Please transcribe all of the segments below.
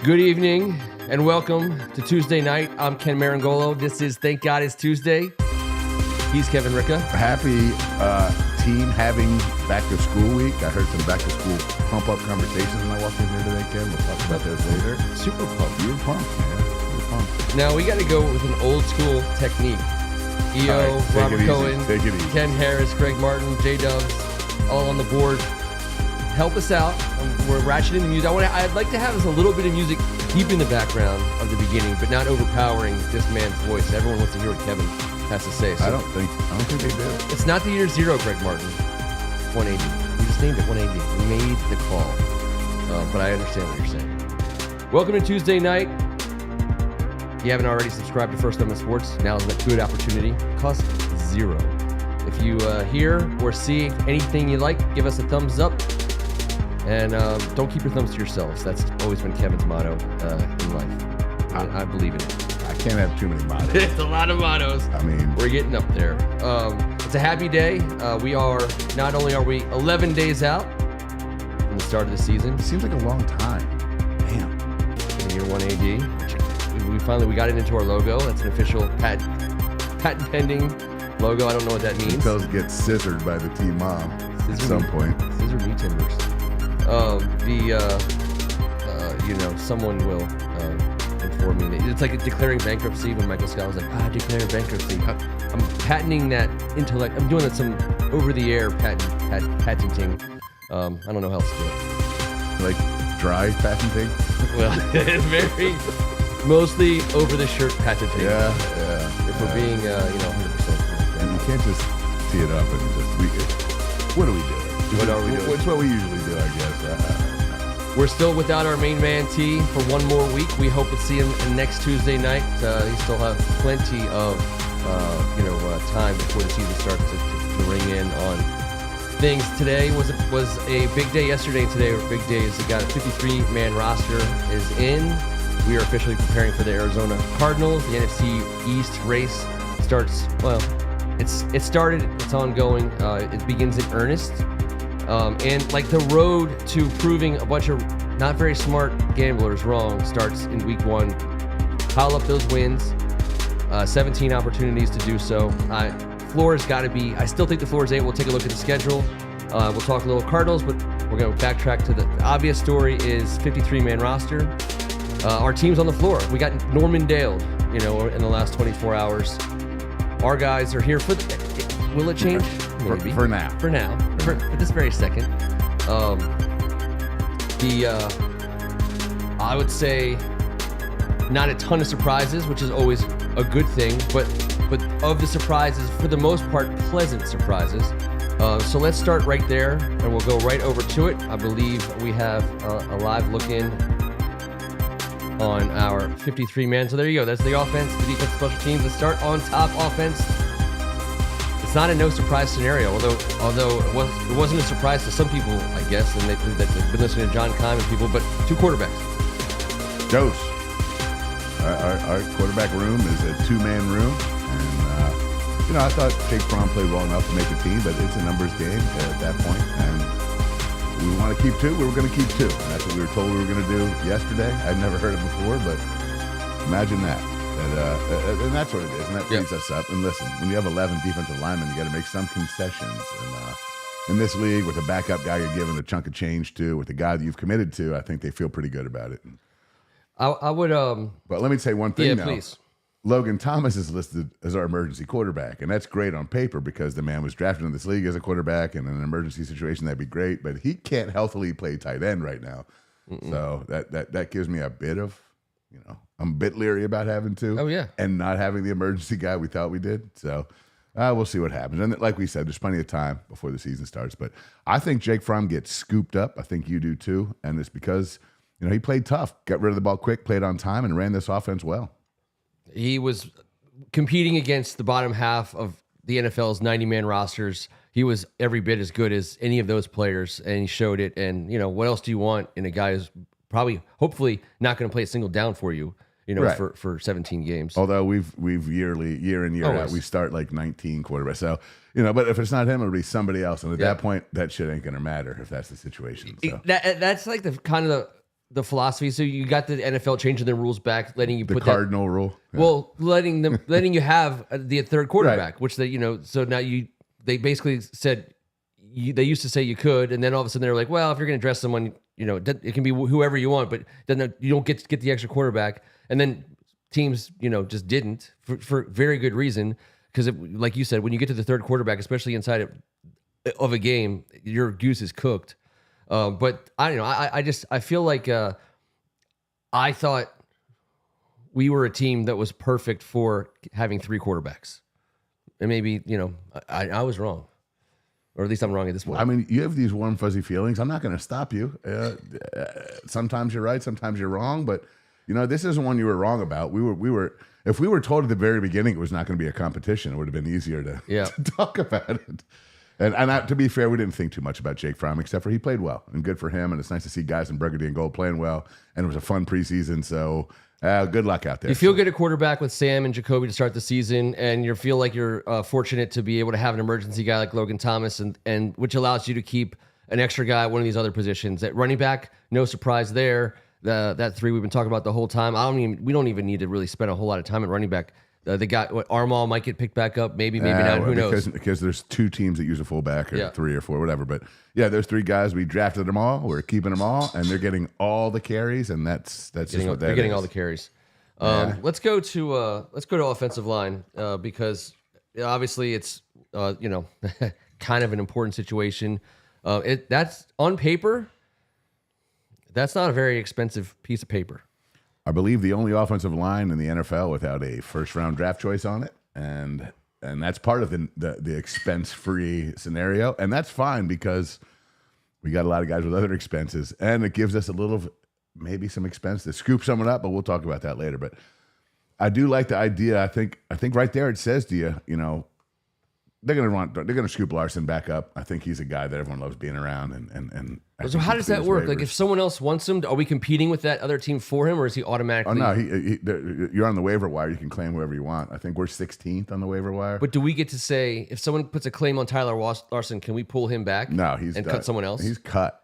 Good evening and welcome to Tuesday night. I'm Ken Marangolo. This is Thank God It's Tuesday. He's Kevin Ricca. Happy team having back to school week. I heard some back to school pump up conversations when I walked in here today, Ken. We'll talk about those later. Super pumped. You were pumped, man. You were pumped. Now we got to go with an old school technique. EO, Right, Robert Cohen, Take it easy. Ken Harris, Greg Martin, J-Dubs, all on the board. Help us out. We're ratcheting the music. I'd like to have us a little bit of music deep in the background of the beginning, but not overpowering this man's voice. Everyone wants to hear what Kevin has to say. So I don't think they do. it's not the year zero, Greg Martin. 180. We just named it 180. We made the call. But I understand what you're saying. Welcome to Tuesday night. If you haven't already subscribed to First Amendment Sports, now is a good opportunity. Cost zero. If you hear or see anything you like, give us a thumbs up. And don't keep your thumbs to yourselves. That's always been Kevin's motto in life. I believe in it. I can't have too many mottos. It's a lot of mottos. I mean, We're getting up there. It's a happy day. Not only are we 11 days out from the start of the season. it seems like a long time. Damn. In year 180. We got it into our logo. That's an official patent pending logo. I don't know what that means. Until it gets scissored by the team mom at some point. Scissor me timbers. Someone will inform me. It's like declaring bankruptcy when Michael Scott was like, declare bankruptcy. I'm patenting that intellect. I'm doing some over-the-air patenting. I don't know how else to do it. Like dry patenting. Well, very mostly over-the-shirt patenting. Yeah. If we're being, 100%. And you can't just tee it up and what do we do? What are we doing? It's what we usually do, I guess. We're still without our main man T for one more week. We hope to see him next Tuesday night. He still have plenty of time before the season starts to ring in on things. Today was a big day. Yesterday and today were big days. We got a 53-man roster is in. We are officially preparing for the Arizona Cardinals. The NFC East race starts. Well, it started. It's ongoing. It begins in earnest. And like the road to proving a bunch of not very smart gamblers wrong starts in week 1. Pile up those wins, 17 opportunities to do so. Floor's got to be, I still think the floor is able. We'll take a look at the schedule. We'll talk a little Cardinals, but we're going to backtrack to the obvious story is 53-man roster. Our team's on the floor. We got Norman Dale, in the last 24 hours. Our guys are here for will it change? Maybe. For now. For this very second. I would say not a ton of surprises, which is always a good thing, but of the surprises, for the most part, pleasant surprises. So let's start right there, and we'll go right over to it. I believe we have a live look in on our 53-man. So there you go. That's the offense, the defense, special teams. Let's start on top offense. It's not a no surprise scenario, although it wasn't a surprise to some people, I guess, and they've been listening to John Keim and people, but 2 quarterbacks. Dose. Our quarterback room is a 2-man room, and I thought Jake Fromm played well enough to make the team, but it's a numbers game at that point, and we want to keep 2. We were going to keep 2, and that's what we were told we were going to do yesterday. I'd never heard it before, but imagine that. And that's what it is, and that frees us up. And listen, when you have 11 defensive linemen, you got to make some concessions. And in this league, with a backup guy you're giving a chunk of change to, with the guy that you've committed to, I think they feel pretty good about it. I would. But let me say one thing now. Please. Logan Thomas is listed as our emergency quarterback, and that's great on paper because the man was drafted in this league as a quarterback, and in an emergency situation that'd be great. But he can't healthily play tight end right now, so that gives me a bit of. I'm a bit leery about having to. Oh, yeah. And not having the emergency guy we thought we did. So we'll see what happens. And like we said, there's plenty of time before the season starts. But I think Jake Fromm gets scooped up. I think you do too. And it's because, he played tough, got rid of the ball quick, played on time, and ran this offense well. He was competing against the bottom half of the NFL's 90-man rosters. He was every bit as good as any of those players, and he showed it. And, what else do you want in a guy who's hopefully not going to play a single down for you, Right. for 17 games. Although we've year in, year out, we start like 19 quarterbacks. So, but if it's not him, it'll be somebody else. And at that point, that shit ain't going to matter if that's the situation. So. That's like the kind of the philosophy. So you got the NFL changing their rules back, letting you The put Cardinal rule. Yeah. Well, letting you have the third quarterback, which they so now they basically said they used to say you could, and then all of a sudden they're like, well, if you're going to dress someone, it can be whoever you want, but then you don't get the extra quarterback, and then teams just didn't for very good reason because like you said, when you get to the third quarterback, especially inside of a game, your goose is cooked. But I don't know. I feel like I thought we were a team that was perfect for having three quarterbacks, and maybe I was wrong, or at least I'm wrong at this point. I mean, you have these warm fuzzy feelings. I'm not going to stop you. Sometimes you're right, sometimes you're wrong, but this isn't one you were wrong about. We were. If we were told at the very beginning it was not going to be a competition, it would have been easier to talk about it. And to be fair, we didn't think too much about Jake Fromm, except for he played well, and good for him. And it's nice to see guys in burgundy and gold playing well. And it was a fun preseason, so good luck out there. You feel good at quarterback with Sam and Jacoby to start the season, and you feel like you're fortunate to be able to have an emergency guy like Logan Thomas, and which allows you to keep an extra guy at one of these other positions. At running back, no surprise there. That three we've been talking about the whole time. We don't even need to really spend a whole lot of time at running back. They got Armall might get picked back up, maybe not. Who knows? Because there's two teams that use a fullback, or three or four, whatever. But yeah, those three guys, we drafted them all. We're keeping them all, and they're getting all the carries, and that's just what that is. They're getting all the carries. Let's go to offensive line because obviously it's kind of an important situation. That's on paper. That's not a very expensive piece of paper. I believe the only offensive line in the NFL without a first-round draft choice on it, and that's part of the expense-free scenario, and that's fine because we got a lot of guys with other expenses, and it gives us a little, maybe some expense to scoop someone up, but we'll talk about that later. But I do like the idea. I think right there it says to you, they're gonna scoop Larson back up. I think he's a guy that everyone loves being around, and so how does that work? Waivers. Like if someone else wants him, are we competing with that other team for him, or is he automatically? Oh no, you're on the waiver wire. You can claim whoever you want. I think we're 16th on the waiver wire. But do we get to say if someone puts a claim on Tyler Larson, can we pull him back? No, cut someone else. He's cut.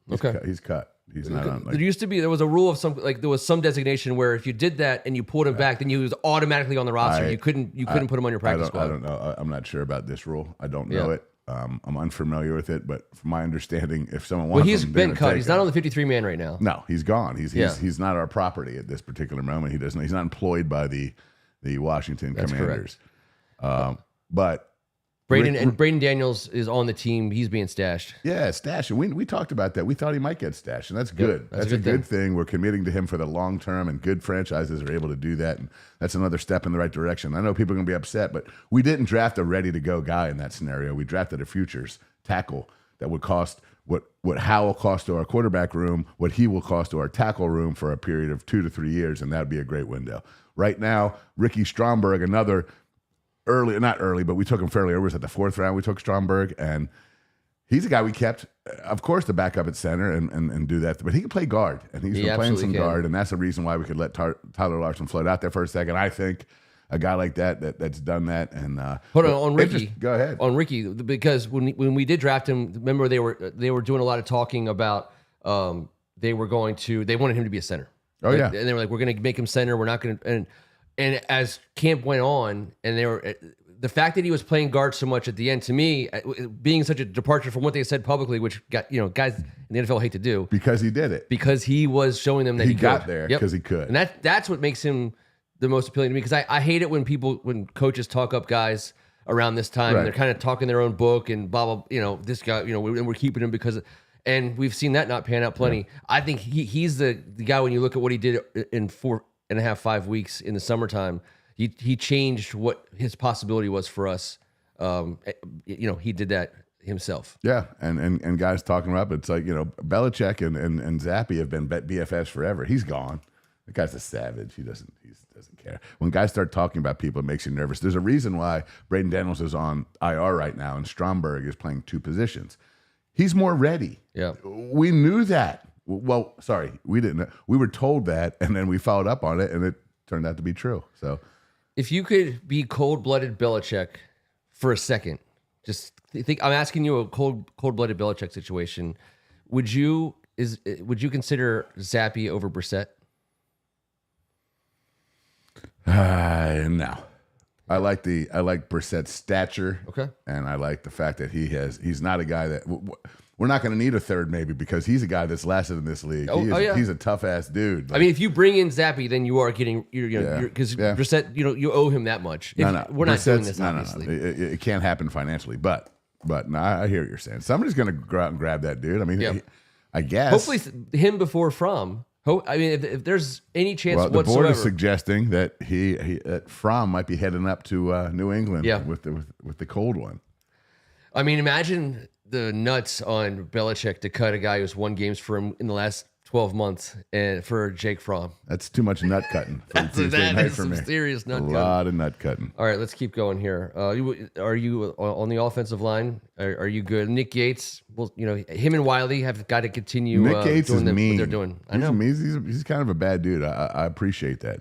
He's cut. He's not on. There was a rule of there was some designation where if you did that and you pulled him back, then he was automatically on the roster. You couldn't put him on your practice squad. I don't know. I'm not sure about this rule. I don't know it. I'm unfamiliar with it, but from my understanding, if someone wants he's been cut. He's not on the 53-man right now. No, he's gone. He's not our property at this particular moment. He's not employed by the Washington Commanders. But Braden Daniels is on the team. He's being stashed. Yeah, stashed. And we talked about that. We thought he might get stashed, and that's good. That's a good thing. We're committing to him for the long term, and good franchises are able to do that, and that's another step in the right direction. I know people are going to be upset, but we didn't draft a ready-to-go guy in that scenario. We drafted a futures tackle that would cost what Hal will cost to our quarterback room, what he will cost to our tackle room for a period of 2 to 3 years, and that would be a great window. Right now, Ricky Stromberg, another not early, but we took him fairly early. It was at the 4th round. We took Stromberg, and he's a guy we kept, of course, to back up at center and do that. But he can play guard, and he's been playing some guard, and that's the reason why we could let Tyler Larson float out there for a second. I think a guy like that's done that. And hold on Ricky. Go ahead on Ricky, because when we did draft him, remember they were doing a lot of talking about they wanted him to be a center. Oh yeah, and they were like, we're going to make him center. We're not going to And as camp went on, and the fact that he was playing guard so much at the end, to me, being such a departure from what they said publicly, which got guys in the NFL hate to do, because he did it, because he was showing them that he got there because he could, and that's what makes him the most appealing to me. Because I hate it when coaches talk up guys around this time, and they're kind of talking their own book and blah blah. This guy, and we're keeping him because. And we've seen that not pan out plenty. Yeah. I think he's the guy when you look at what he did in 4.5, 5 weeks in the summertime, he changed what his possibility was for us. He did that himself. Yeah, and guys talking about it's like, Belichick and Zappe have been BFFs forever. He's gone. The guy's a savage. He doesn't care. When guys start talking about people, it makes you nervous. There's a reason why Braden Daniels is on IR right now and Stromberg is playing 2 positions. He's more ready. Yeah, we knew that. Well, sorry, we didn't. We were told that, and then we followed up on it, and it turned out to be true. So, if you could be cold-blooded Belichick for a second, just think. I'm asking you a cold-blooded Belichick situation. Would you, would you consider Zappy over Brissett? No. I like Brissett's stature. Okay. And I like the fact that he's not a guy that we're not going to need a third maybe because he's a guy that's lasted in this league. He's a tough ass dude. I mean, if you bring in Zappy, then you are getting because Brissett, you owe him that much. We're not doing this obviously. No. It can't happen financially, but no, I hear what you're saying. Somebody's going to go out and grab that dude. I mean, I guess hopefully him before Fromm. I mean, if there's any chance whatsoever. The board is suggesting that that Fromm might be heading up to New England with the cold one. I mean, imagine the nuts on Belichick to cut a guy who's won games for him in the last 12 months and for Jake Fromm. That's too much nut cutting. That is some serious nut cutting. A lot of nut cutting. All right, let's keep going here. Are you on the offensive line? Are you good? Nick Gates, well, him and Wiley have got to continue. Nick Gates doing is mean. What they're doing. I know. He's kind of a bad dude. I appreciate that.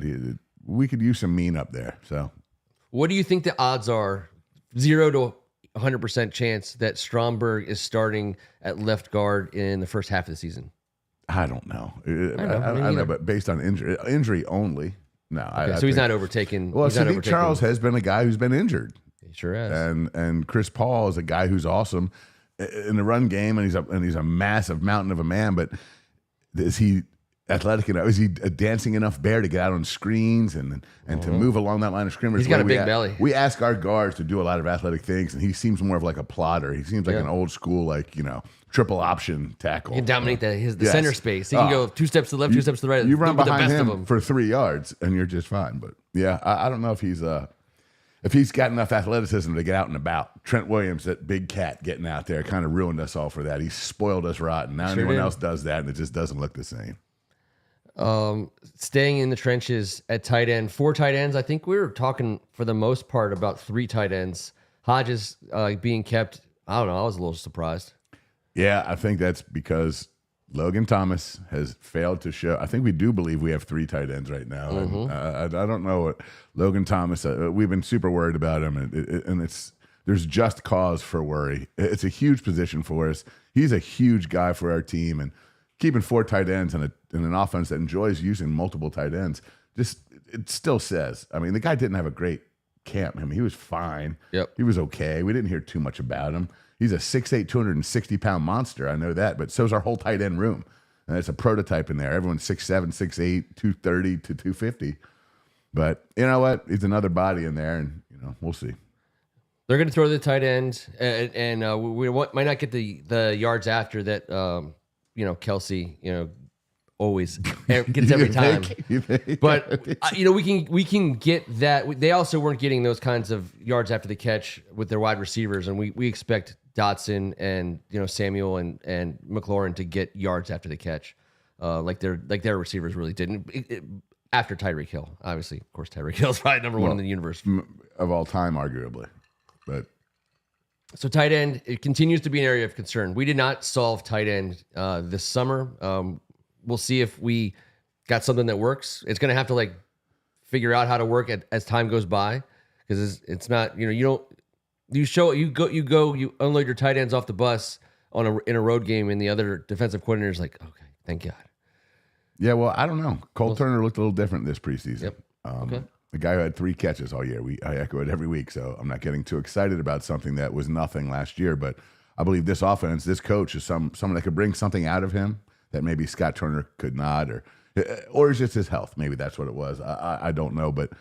We could use some mean up there. So, what do you think the odds are? 0 to 100% chance that Stromberg is starting at left guard in the first half of the season. I don't know. I know, but based on injury only, no. Okay, so he's not overtaken. Well, Sadiq Charles has been a guy who's been injured. He sure has. And Chris Paul is a guy who's awesome in the run game, and he's a massive mountain of a man. But is he athletic enough? Is he a dancing enough bear to get out on screens and to move along that line of scrimmage? He's got a big belly. We ask our guards to do a lot of athletic things, and he seems more of like a plotter. He seems like an old school, triple option tackle. He can dominate the center space. He can go 2 steps to the left, 2 steps to the right. You run behind him for 3 yards, and you're just fine. But I don't know if he's got enough athleticism to get out and about. Trent Williams, that big cat getting out there, kind of ruined us all for that. He spoiled us rotten. Now anyone else does that, and it just doesn't look the same. Staying in the trenches at tight end, 4 tight ends. I think we were talking for the most part about 3 tight ends. Hodges being kept. I don't know. I was a little surprised. Yeah, I think that's because Logan Thomas has failed to show. I think we do believe we have 3 tight ends right now. And, I don't know what Logan Thomas. We've been super worried about him, and there's just cause for worry. It's a huge position for us. He's a huge guy for our team, and keeping 4 tight ends in an offense that enjoys using multiple tight ends, it still says. I mean, the guy didn't have a great camp. I mean, he was fine. Yep. He was okay. We didn't hear too much about him. He's a 6'8", 260-pound monster. I know that, but so's our whole tight end room. And it's a prototype in there. Everyone's 6'7", 6'8", 230 to 250. But you know what? He's another body in there, and we'll see. They're going to throw the tight end, and we might not get the yards after that. Kelsey, always gets every time. But we can get that. They also weren't getting those kinds of yards after the catch with their wide receivers, and we expect Dotson and Samuel and McLaurin to get yards after the catch, like their receivers really didn't. After Tyreek Hill, obviously, of course, Tyreek Hill is probably number 1 in the universe of all time, arguably, but. So tight end, it continues to be an area of concern. We did not solve tight end this summer. We'll see if we got something that works. It's going to have to figure out how to work as time goes by, because it's not you unload your tight ends off the bus in a road game, and the other defensive coordinator is like, okay, thank God. Yeah, well, I don't know. Cole Turner looked a little different this preseason. Yep. Okay. The guy who had 3 catches all year. I echo it every week, so I'm not getting too excited about something that was nothing last year. But I believe this offense, this coach is someone that could bring something out of him that maybe Scott Turner could not, or it's just his health. Maybe that's what it was. I don't know, but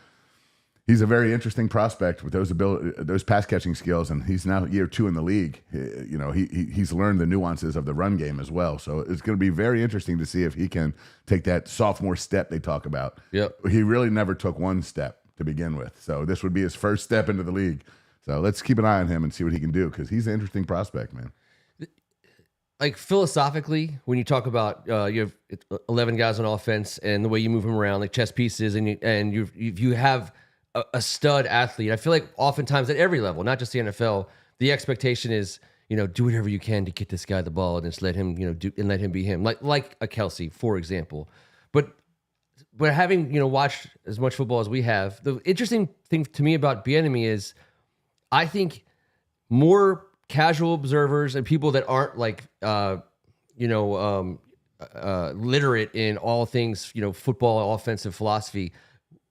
he's a very interesting prospect with those pass catching skills, and he's now year 2 in the league. He's learned the nuances of the run game as well. So it's going to be very interesting to see if he can take that sophomore step they talk about. Yep. He really never took 1 step to begin with, so this would be his first step into the league. So let's keep an eye on him and see what he can do, because he's an interesting prospect, man. Philosophically, when you talk about you have 11 guys on offense and the way you move them around like chess pieces, and you have a stud athlete, I feel like oftentimes at every level, not just the NFL, the expectation is, do whatever you can to get this guy the ball and just let him, and let him be him, like a Kelsey, for example. But having, watched as much football as we have, the interesting thing to me about Bieniemy is, I think more casual observers and people that aren't literate in all things, football offensive philosophy.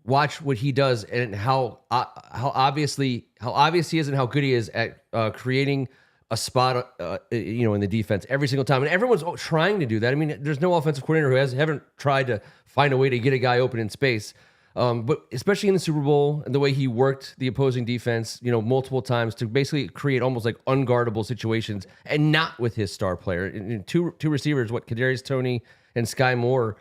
Watch what he does and how obvious he is and how good he is at creating a spot, in the defense every single time. And everyone's trying to do that. I mean, there's no offensive coordinator who haven't tried to find a way to get a guy open in space. But especially in the Super Bowl and the way he worked the opposing defense, multiple times to basically create almost like unguardable situations, and not with his star player. And two receivers, Kadarius Toney and Sky Moore,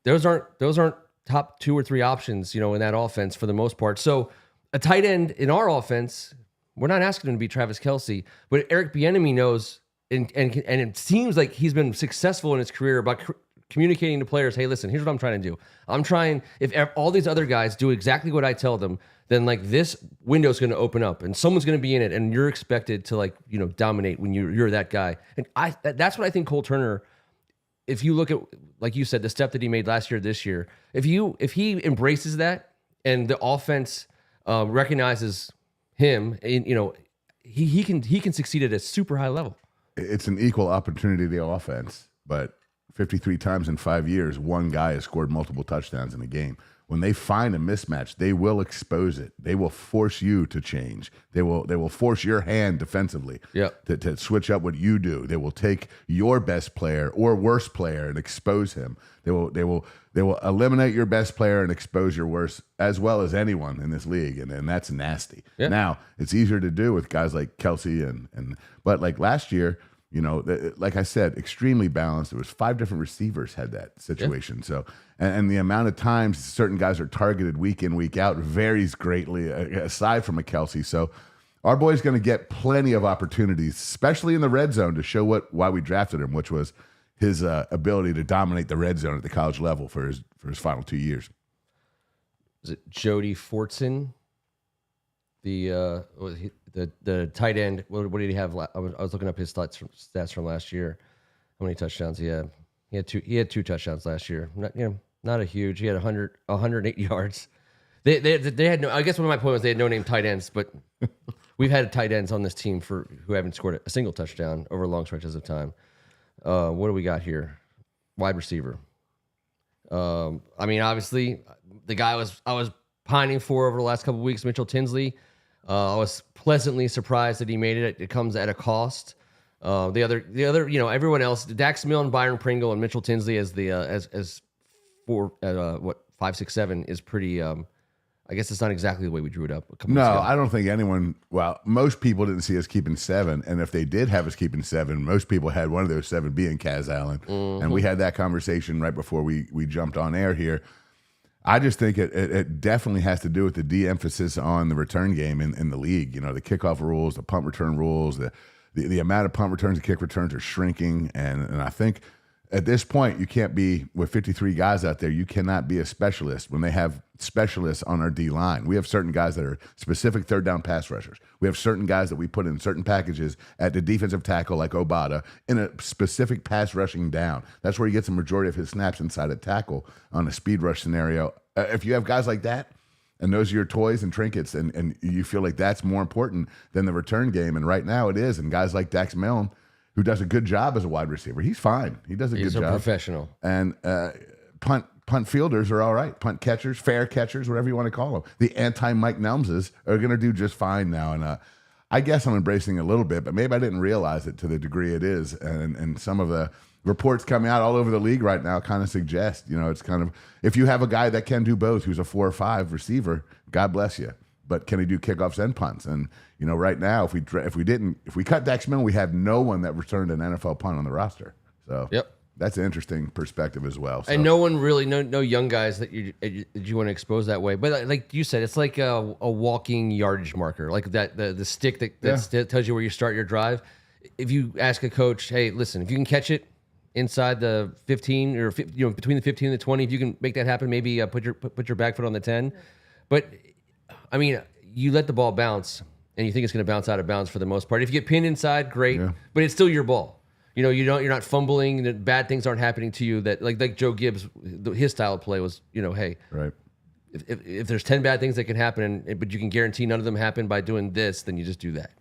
those aren't top 2 or 3 options, in that offense for the most part. So a tight end in our offense, we're not asking him to be Travis Kelce, but Eric Bieniemy knows, and it seems like he's been successful in his career about communicating to players, hey, listen, here's what I'm trying to do. If all these other guys do exactly what I tell them, then like this window's going to open up and someone's going to be in it, and you're expected to dominate when you're that guy. And that's what I think Cole Turner, if you look at, like you said, the step that he made last year, this year, if he embraces that and the offense recognizes him, and he can succeed at a super high level. It's an equal opportunity to the offense, but 53 times in 5 years, one guy has scored multiple touchdowns in a game. When they find a mismatch, they will expose it. They will force you to change. They will force your hand defensively to switch up what you do. They will take your best player or worst player and expose him. They will eliminate your best player and expose your worst, as well as anyone in this league, and that's nasty. Yeah. Now it's easier to do with guys like Kelce but like last year, like I said, extremely balanced. It was 5 different receivers had that situation. Yeah. So, and the amount of times certain guys are targeted week in, week out varies greatly, aside from a Kelce. So our boy's going to get plenty of opportunities, especially in the red zone, to show why we drafted him, which was his ability to dominate the red zone at the college level for his final 2 years. Is it Jody Fortson? The tight end. What did he have? I was looking up his stats from last year. How many touchdowns he had? He had 2 touchdowns last year. Not a huge. He had 108 yards. They had no. I guess one of my point was they had no name tight ends, but we've had tight ends on this team who haven't scored a single touchdown over long stretches of time. What do we got here? Wide receiver. Obviously, the guy I was pining for over the last couple of weeks, Mitchell Tinsley. I was pleasantly surprised that he made it. It comes at a cost. The other, everyone else, Dax Milne, Byron Pringle, and Mitchell Tinsley as the as 5, 6, 7 is pretty. I guess it's not exactly the way we drew it up. No, I don't think anyone. Well, most people didn't see us keeping 7, and if they did have us keeping 7, most people had one of those 7 being Kaz Allen, and we had that conversation right before we jumped on air here. I just think it definitely has to do with the de-emphasis on the return game in the league. The kickoff rules, the punt return rules, the amount of punt returns and kick returns are shrinking, and I think at this point you can't be, with 53 guys out there, you cannot be a specialist when they have specialists on our D-line. We have certain guys that are specific third down pass rushers. We have certain guys that we put in certain packages at the defensive tackle like Obata in a specific pass rushing down. That's where he gets the majority of his snaps inside a tackle on a speed rush scenario. If you have guys like that, and those are your toys and trinkets, and you feel like that's more important than the return game, and right now it is, and guys like Dax Milne, who does a good job as a wide receiver, he's fine. He does a good job. He's a professional. And punt fielders are all right. Punt catchers, fair catchers, whatever you want to call them. The anti-Mike Nelmses are going to do just fine now, and I guess I'm embracing it a little bit, but maybe I didn't realize it to the degree it is, and some of the reports coming out all over the league right now kind of suggest, it's kind of, if you have a guy that can do both, who's a 4 or 5 receiver, God bless you. But can he do kickoffs and punts? And right now, if we cut Dax Milne, we have no one that returned an NFL punt on the roster. So that's an interesting perspective as well. So. And no one really, no young guys that you want to expose that way. But like you said, it's like a walking yardage marker, like that the stick that tells you where you start your drive. If you ask a coach, hey, listen, if you can catch it inside the 15 or between the 15 and the 20, if you can make that happen, maybe put your back foot on the 10. But you let the ball bounce and you think it's going to bounce out of bounds for the most part. If you get pinned inside, great, but it's still your ball. You're not fumbling. The bad things aren't happening to you. That like Joe Gibbs, his style of play was, hey, right. If there's 10 bad things that can happen, but you can guarantee none of them happen by doing this, then you just do that.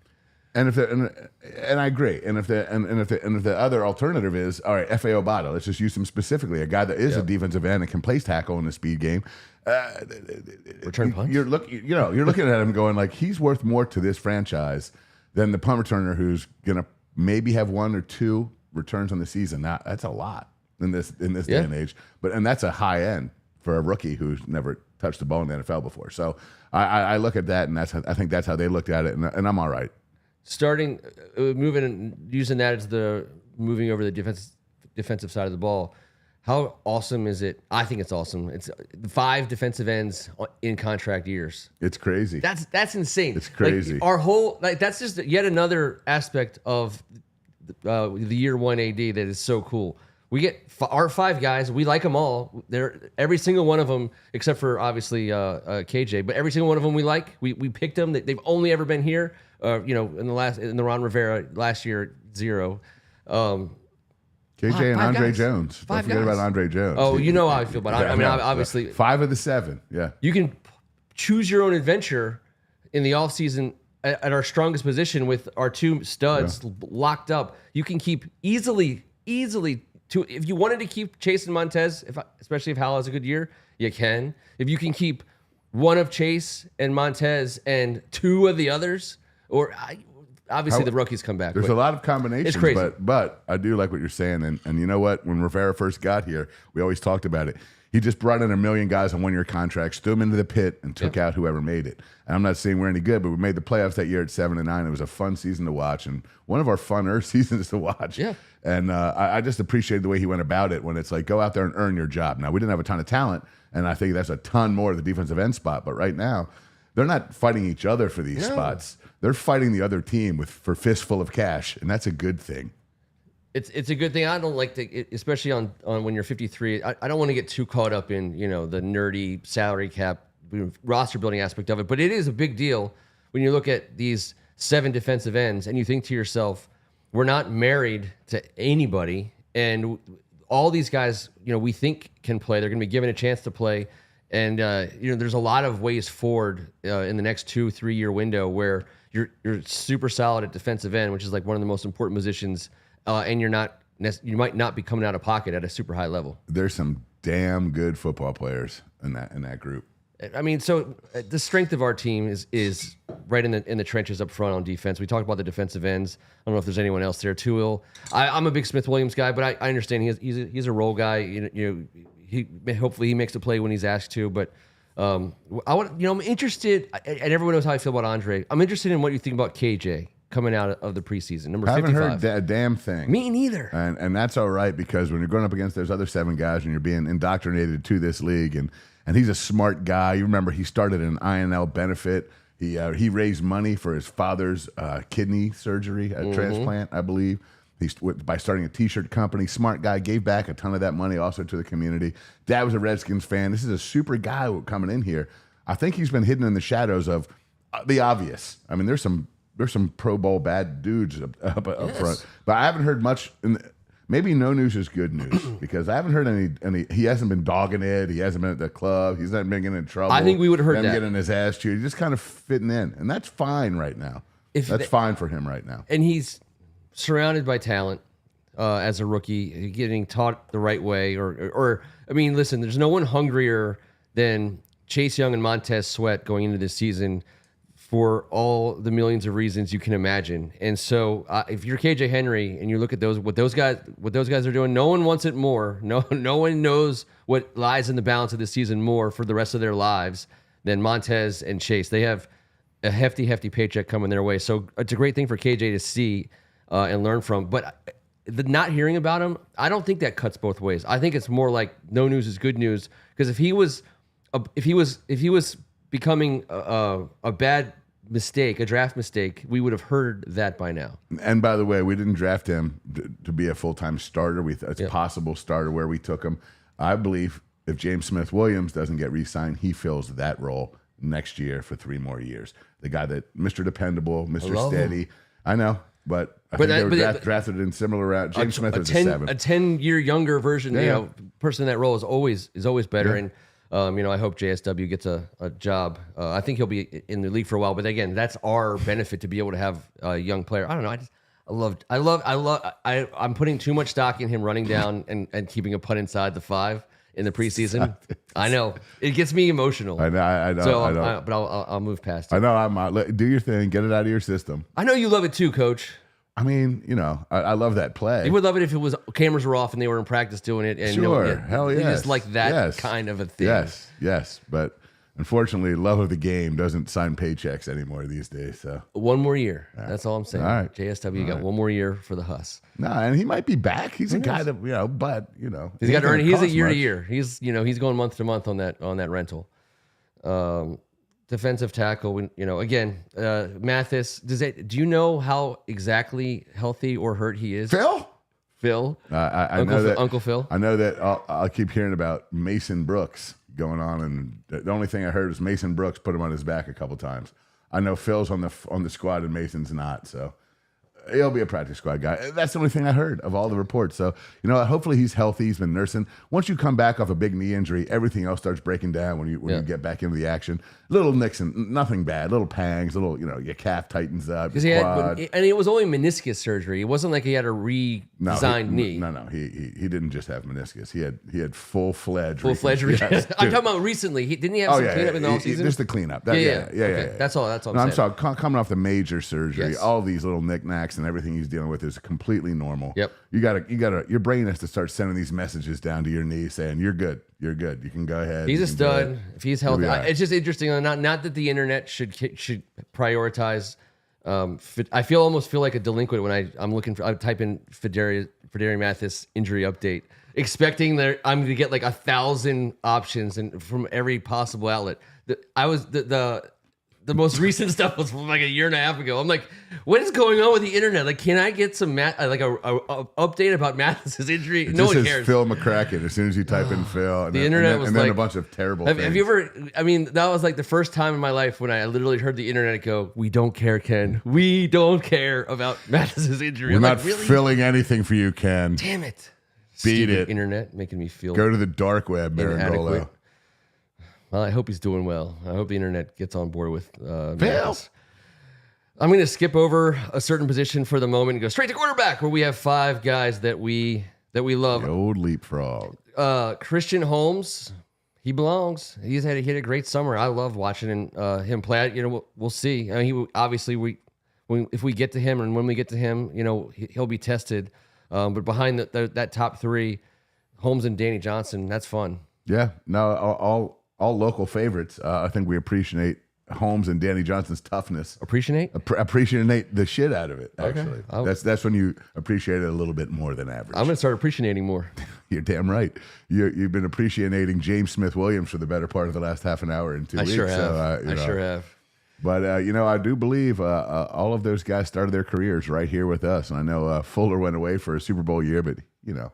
And if I agree. And if the other alternative is, all right, FAO Bada, let's just use him specifically, a guy that is a defensive end and can place tackle in the speed game. Return punts. You're looking at him going like he's worth more to this franchise than the punt returner who's gonna maybe have 1 or 2 returns on the season. Now, that's a lot in this day and age. And that's a high end for a rookie who's never touched the ball in the NFL before. So I look at that, and I think that's how they looked at it, and I'm all right. Moving and using that as moving over the defensive side of the ball. How awesome is it? I think it's awesome. It's 5 defensive ends in contract years. It's crazy. That's insane. It's crazy. Our whole that's just yet another aspect of the year 1 AD that is so cool. We get our 5 guys. We like them all. They're every single one of them, except for obviously KJ. But every single one of them we like. We picked them. They've only ever been here. In the Ron Rivera last year 0. KJ and Andre guys. Jones. Don't forget about Andre Jones. Oh, you know how I feel about it. I mean, obviously 5 of the 7. Yeah, you can choose your own adventure in the offseason at our strongest position with our 2 studs locked up. You can keep easily. If you wanted to keep Chase and Montez, especially if Hal has a good year, you can. If you can keep one of Chase and Montez and 2 of the others, obviously the rookies come back. There's a lot of combinations, it's crazy. but I do like what you're saying. And you know what? When Rivera first got here, we always talked about it. He just brought in 1 million guys on 1-year contracts, threw them into the pit, and took out whoever made it. And I'm not saying we're any good, but we made the playoffs that year at 7-9. It was a fun season to watch, and one of our funner seasons to watch. Yeah. And I just appreciated the way he went about it when it's like, go out there and earn your job. Now, we didn't have a ton of talent, and I think that's a ton more of the defensive end spot. But right now, they're not fighting each other for these spots. They're fighting the other team for fistful of cash, and that's a good thing. It's a good thing. I don't like to, especially on when you're 53. I don't want to get too caught up in the nerdy salary cap roster building aspect of it. But it is a big deal when you look at these 7 defensive ends and you think to yourself, we're not married to anybody, and all these guys we think can play. They're going to be given a chance to play, and there's a lot of ways forward in the next 2-3 year window where you're super solid at defensive end, which is like one of the most important positions. And you might not be coming out of pocket at a super high level. There's some damn good football players in that group. I mean, so the strength of our team is right in the trenches up front on defense. We talked about the defensive ends. I don't know if there's anyone else there too. I'm a big Smith Williams guy, but I understand he's a role guy. Hopefully he makes a play when he's asked to. But I'm interested, and everyone knows how I feel about Andre. I'm interested in what you think about KJ coming out of the preseason, number 55. I haven't heard a damn thing. Me neither. And that's all right, because when you're going up against those other 7 guys and you're being indoctrinated to this league, and he's a smart guy. You remember he started an INL benefit. He raised money for his father's kidney surgery, transplant, I believe. By starting a T-shirt company. Smart guy, gave back a ton of that money also to the community. Dad was a Redskins fan. This is a super guy coming in here. I think he's been hidden in the shadows of the obvious. I mean, there's some Pro Bowl bad dudes up front, but I haven't heard much. Maybe no news is good news, because I haven't heard any. He hasn't been dogging it. He hasn't been at the club. He's not been getting in trouble. I think we would have heard that. Getting his ass chewed. He's just kind of fitting in, and that's fine right now. That's fine for him right now. And he's surrounded by talent as a rookie, getting taught the right way. Or I mean, listen, there's no one hungrier than Chase Young and Montez Sweat going into this season for all the millions of reasons you can imagine. And so if you're KJ Henry and you look at what those guys are doing, no one wants it more. No one knows what lies in the balance of this season more for the rest of their lives than Montez and Chase. They have a hefty paycheck coming their way. So it's a great thing for KJ to see and learn from. But the not hearing about him, I don't think that cuts both ways. I think it's more like no news is good news, because if he was becoming a bad mistake, a draft mistake, we would have heard that by now. And by the way, we didn't draft him to be a full-time starter. It's a possible starter where we took him. I believe if James Smith Williams doesn't get re-signed, he fills that role next year for 3 more years. The guy that Mr. Dependable, Mr. Steady. I know, but I think they were drafted in similar route. James Smith was a 7. A 10-year younger version, person in that role is always better. Yeah. I hope JSW gets a job. I think he'll be in the league for a while. But again, that's our benefit to be able to have a young player. I don't know. I'm putting too much stock in him running down and keeping a putt inside the 5 in the preseason. I know it gets me emotional. I know. So, but I'll move past it. I know. Do your thing. Get it out of your system. I know you love it too, Coach. I mean, I love that play. You would love it if it was cameras were off and they were in practice doing it. And sure, hell yes. Just like that kind of a thing. Yes. But unfortunately, love of the game doesn't sign paychecks anymore these days. So one more year. That's all I'm saying. All right. JSW got one more year for the Huss. No, and he might be back. He's a guy that he's got to earn. He's a year to year. He's going month to month on that rental. Defensive tackle, again, Mathis. Do you know how exactly healthy or hurt he is? Phil. I know that Uncle Phil. I know that I'll keep hearing about Mason Brooks going on, and the only thing I heard was Mason Brooks put him on his back a couple times. I know Phil's on the squad and Mason's not, so he'll be a practice squad guy. That's the only thing I heard of all the reports. So, hopefully he's healthy. He's been nursing. Once you come back off a big knee injury, everything else starts breaking down when you get back into the action. Little nicks and nothing bad. Little pangs. Your calf tightens up. Because it was only meniscus surgery. It wasn't like he had a redesigned knee. No. He didn't just have meniscus. He had full-fledged. Yes, I'm talking about recently. Didn't he have some cleanup in the offseason? Just the cleanup. Yeah. That's all. I'm sorry. Coming off the major surgery, all these little knickknacks and everything he's dealing with is completely normal. Yep. Your brain has to start sending these messages down to your knee saying you're good. You can go ahead. He's a stud. If he's healthy, it's just interesting. Not that the internet should prioritize. I almost feel like a delinquent when I type in Federi Mathis injury update, expecting that I'm going to get like 1,000 options and from every possible outlet. The most recent stuff was from like a year and a half ago. I'm like, what is going on with the internet? Like, can I get some a update about Mathis's injury? No one cares. Phil McCracken. As soon as you type in Phil, and then a bunch of terrible. Have you ever? I mean, that was like the first time in my life when I literally heard the internet go, "We don't care, Ken. We don't care about Mathis's injury." We're not filling anything for you, Ken. Damn it! Beat Stupid it. Internet making me feel. Go to the dark web, Marangolo. Well, I hope he's doing well. I hope the internet gets on board with Mathis. I'm going to skip over a certain position for the moment and go straight to quarterback, where we have 5 guys that we love. The old leapfrog. Christian Holmes, he belongs. He had a great summer. I love watching him play. We'll see. I mean, if we get to him and when we get to him, he'll be tested. But behind that top 3, Holmes and Danny Johnson, that's fun. Yeah. No, all local favorites. I think we appreciate Holmes and Danny Johnson's toughness. Appreciate the shit out of it. Actually, that's when you appreciate it a little bit more than average. I'm gonna start appreciating more. You're damn right. You've been appreciating James Smith Williams for the better part of the last half an hour and 2 weeks. Sure have. I sure have. But I do believe all of those guys started their careers right here with us. And I know Fuller went away for a Super Bowl year, but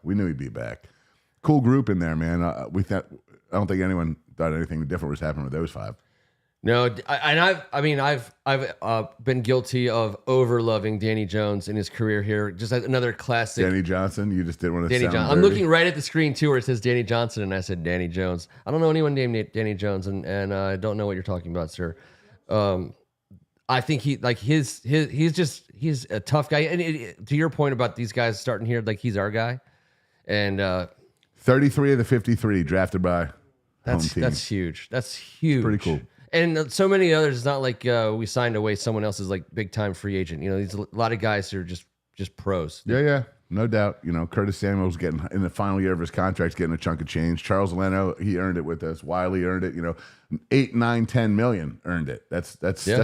we knew he'd be back. Cool group in there, man. I don't think anyone thought anything different was happening with those 5. No, I've been guilty of over-loving Danny Jones in his career here. Just another classic. Danny Johnson, you just didn't want to Danny sound Johnson. I'm looking right at the screen too, where it says Danny Johnson, and I said Danny Jones. I don't know anyone named Danny Jones, and I don't know what you're talking about, sir. I think he's a tough guy. And to your point about these guys starting here, like he's our guy. And 33 of the 53 drafted by home team. That's huge. That's huge. Pretty cool. And so many others. It's not like we signed away someone else's like big time free agent. These a lot of guys who are just pros. Yeah, no doubt. Curtis Samuel's getting in the final year of his contract, getting a chunk of change. Charles Leno, he earned it with us. Wiley earned it. 8, 9, 10 million earned it. That's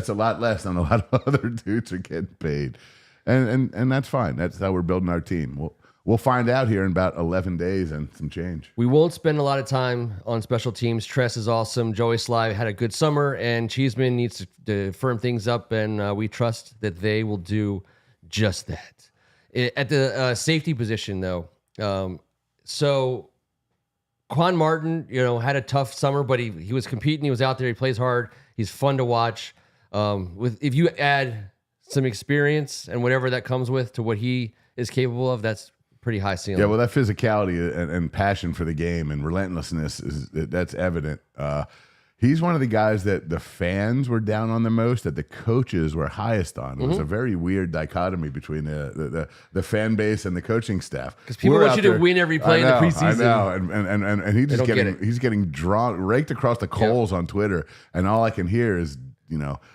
a lot less than a lot of other dudes are getting paid, and that's fine. That's how we're building our team. We'll find out here in about 11 days and some change. We won't spend a lot of time on special teams. Tress is awesome. Joey Sly had a good summer, and Cheeseman needs to firm things up, and we trust that they will do just that. At the safety position, though, so Quan Martin, had a tough summer, but he was competing. He was out there. He plays hard. He's fun to watch. If you add some experience and whatever that comes with to what he is capable of, that's pretty high ceiling. Yeah, well, that physicality and passion for the game and relentlessness that's evident. He's one of the guys that the fans were down on the most, that the coaches were highest on. It was a very weird dichotomy between the fan base and the coaching staff. Because people want you to win every play in the preseason. I know, and he's getting raked across the coals on Twitter, and all I can hear is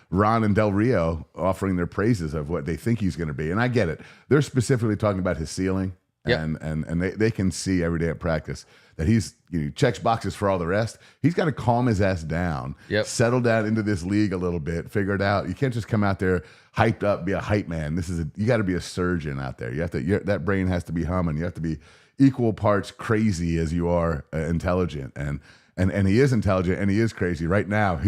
Ron and Del Rio offering their praises of what they think he's going to be. And I get it. They're specifically talking about his ceiling, and they can see every day at practice that he's checks boxes for all the rest. He's got to calm his ass down, settle down into this league a little bit, figure it out. You can't just come out there hyped up, be a hype man. You got to be a surgeon out there. You have to. That brain has to be humming. You have to be equal parts crazy as you are intelligent. And he is intelligent and he is crazy. Right now,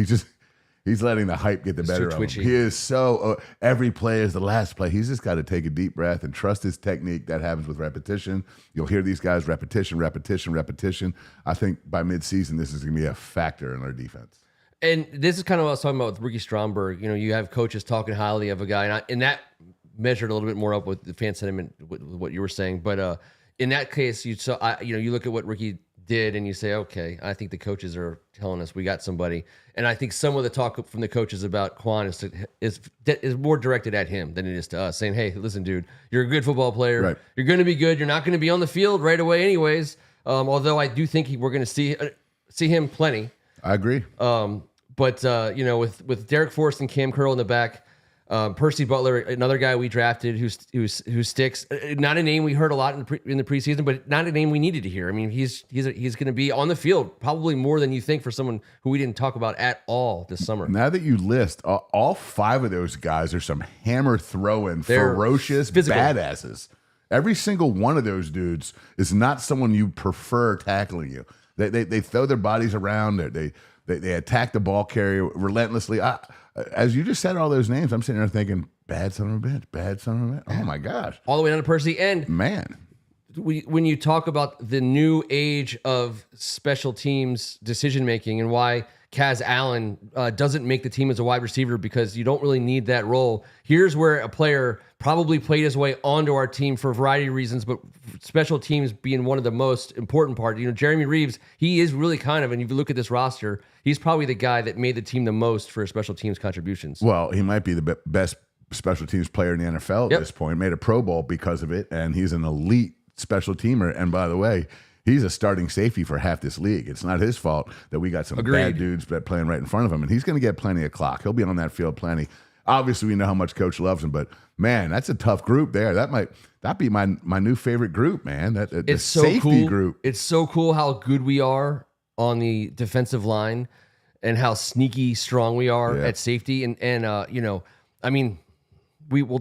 He's letting the hype get the better of him. He is so every play is the last play. He's just got to take a deep breath and trust his technique. That happens with repetition. You'll hear these guys repetition. I think by midseason, this is going to be a factor in our defense. And this is kind of what I was talking about with Ricky Stromberg. You have coaches talking highly of a guy, and that measured a little bit more up with the fan sentiment with what you were saying. But in that case, you look at what Ricky did and you say, okay, I think the coaches are telling us we got somebody. And I think some of the talk from the coaches about Quan is more directed at him than it is to us, saying, hey, listen, dude, you're a good football player. Right. You're going to be good. You're not going to be on the field right away anyways. Although I do think we're going to see him plenty. I agree. But with Derek Forrest and Cam Curl in the back, Percy Butler, another guy we drafted who sticks. Not a name we heard a lot in the preseason, but not a name we needed to hear. I mean, he's going to be on the field probably more than you think for someone who we didn't talk about at all this summer. Now that you list all five of those guys are some hammer throwing, ferocious physical badasses. Every single one of those dudes is not someone you prefer tackling you. They throw their bodies around. They attack the ball carrier relentlessly. As you just said all those names, I'm sitting there thinking, bad son of a bitch. Oh, my gosh. All the way down to Percy. And man, when you talk about the new age of special teams decision-making and why Kaz Allen doesn't make the team as a wide receiver because you don't really need that role, here's where a player probably played his way onto our team for a variety of reasons, but special teams being one of the most important part. Jeremy Reeves, he is really and if you look at this roster, he's probably the guy that made the team the most for special teams contributions. Well, he might be the best special teams player in the NFL at this point, made a Pro Bowl because of it, and he's an elite special teamer. And by the way, he's a starting safety for half this league. It's not his fault that we got some bad dudes playing right in front of him, and he's going to get plenty of clock. He'll be on that field plenty. Obviously, we know how much Coach loves him, but man, that's a tough group there. That'd be my new favorite group, man. The safety group. It's so cool how good we are on the defensive line and how sneaky strong we are at safety. And I mean, we'll